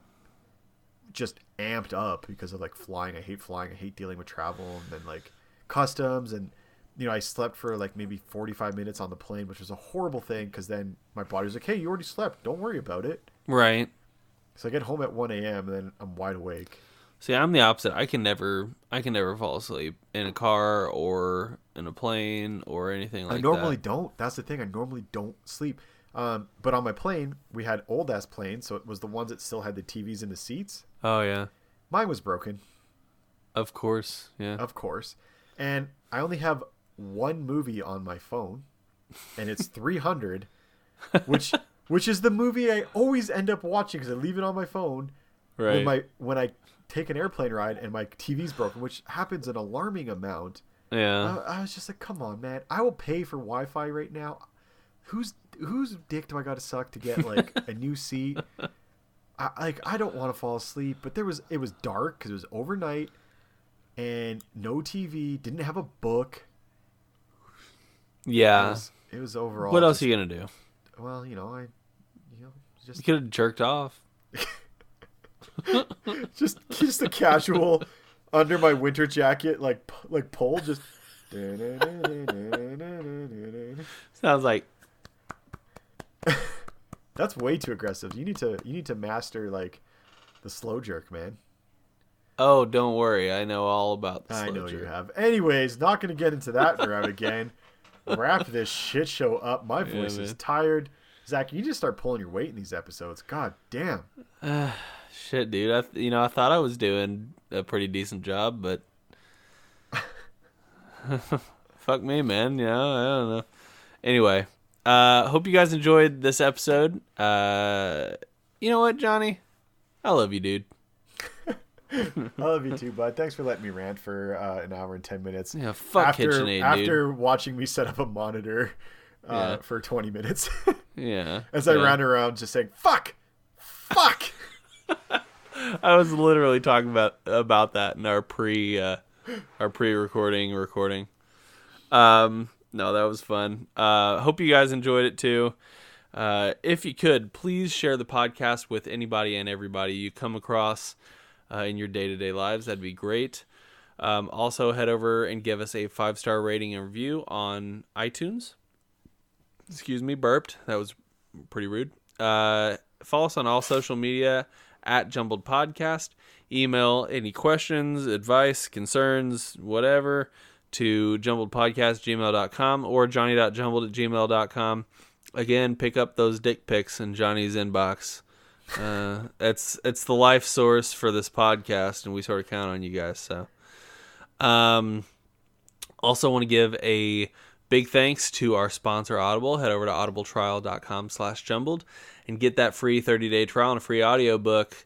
just amped up because of like flying. I hate flying. I hate dealing with travel and then like customs. And, you know, I slept for like maybe 45 minutes on the plane, which was a horrible thing because then my body was like, hey, you already slept. Don't worry about it. Right. So I get home at 1 a.m. and then I'm wide awake. See, I'm the opposite. I can never fall asleep in a car or in a plane or anything like that. I normally don't. That's the thing. I normally don't sleep. But on my plane, we had old-ass planes, so it was the ones that still had the TVs in the seats. Oh, yeah. Mine was broken. Of course, yeah. Of course. And I only have one movie on my phone, and it's 300, which is the movie I always end up watching because I leave it on my phone. Right. When I take an airplane ride and my TV's broken, which happens an alarming amount. Yeah. I was just like, come on, man. I will pay for Wi-Fi right now. Whose dick do I got to suck to get like a new seat? I don't want to fall asleep, but it was dark because it was overnight and no TV, didn't have a book. Yeah. It was overall. What else are you going to do? Well, you could have jerked off. just a casual under my winter jacket like pull just sounds like that's way too aggressive. You need to master like the slow jerk, man. Oh, don't worry, I know all about the slow jerk. I know you have. Anyways, not gonna get into that route again. Wrap this shit show up. My voice is tired. Zach, you just start pulling your weight in these episodes. God damn. Shit, dude. I thought I was doing a pretty decent job, but fuck me, man. I don't know. Anyway, hope you guys enjoyed this episode. You know what, Johnny? I love you, dude. I love you too, bud. Thanks for letting me rant for an hour and 10 minutes. Yeah, fuck KitchenAid, dude. After watching me set up a monitor for 20 minutes. Yeah. As I ran around just saying, fuck! I was literally talking about that in our pre-recording recording. No, that was fun. Hope you guys enjoyed it too. If you could, please share the podcast with anybody and everybody you come across in your day-to-day lives. That'd be great. Also, head over and give us a 5-star rating and review on iTunes. Excuse me, burped. That was pretty rude. Follow us on all social media at Jumbled Podcast. Email any questions, advice, concerns, whatever to jumbledpodcast@gmail.com or johnny.jumbled@gmail.com. Again, pick up those dick pics in Johnny's inbox. It's the life source for this podcast, and we sort of count on you guys. So, also want to give a big thanks to our sponsor, Audible. Head over to audibletrial.com/jumbled and get that free 30-day trial and a free audiobook.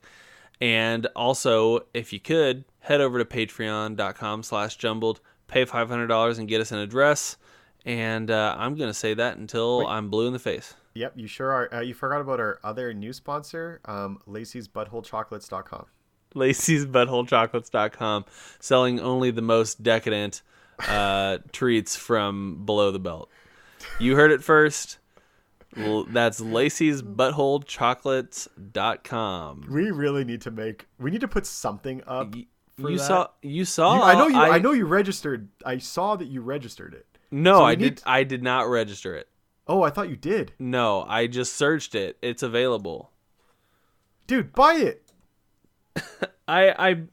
And also, if you could, head over to patreon.com/jumbled, pay $500 and get us an address. And I'm going to say that until I'm blue in the face. Yep, you sure are. You forgot about our other new sponsor, Lacey's ButtholeChocolates.com. Lacey's ButtholeChocolates.com, selling only the most decadent treats from below the belt. You heard it first. That's Lacey's ButtholeChocolates.com. We really need to put something up. You saw. I know you registered. I saw that you registered it. No, so I did not register it. Oh, I thought you did. No, I just searched it. It's available. Dude, buy it. I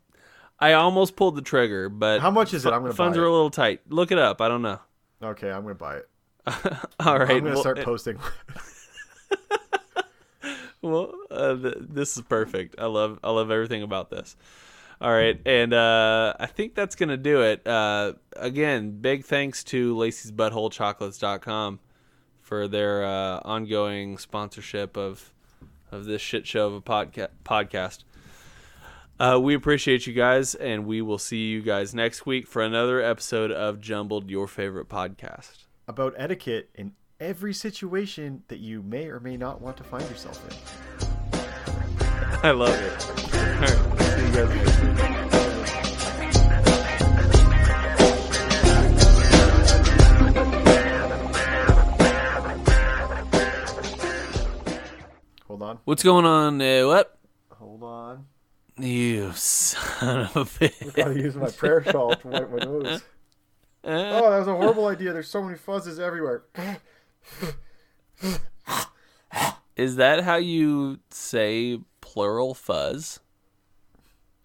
almost pulled the trigger, but how much is it? I'm gonna. Funds are a little tight. Look it up. I don't know. Okay, I'm gonna buy it. All right, I'm gonna start posting. Well, this is perfect. I love everything about this. All right, and I think that's gonna do it. Again, big thanks to Lacey's ButtholeChocolates.com for their ongoing sponsorship of this shit show of a podcast. We appreciate you guys, and we will see you guys next week for another episode of Jumbled, your favorite podcast. About etiquette in every situation that you may or may not want to find yourself in. I love it. All right, see you guys next week. Hold on. What's going on? What? Hold on. You son of a bitch. I gotta use my prayer shawl to wipe my nose. Oh, that was a horrible idea. There's so many fuzzes everywhere. Is that how you say plural fuzz?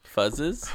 Fuzzes?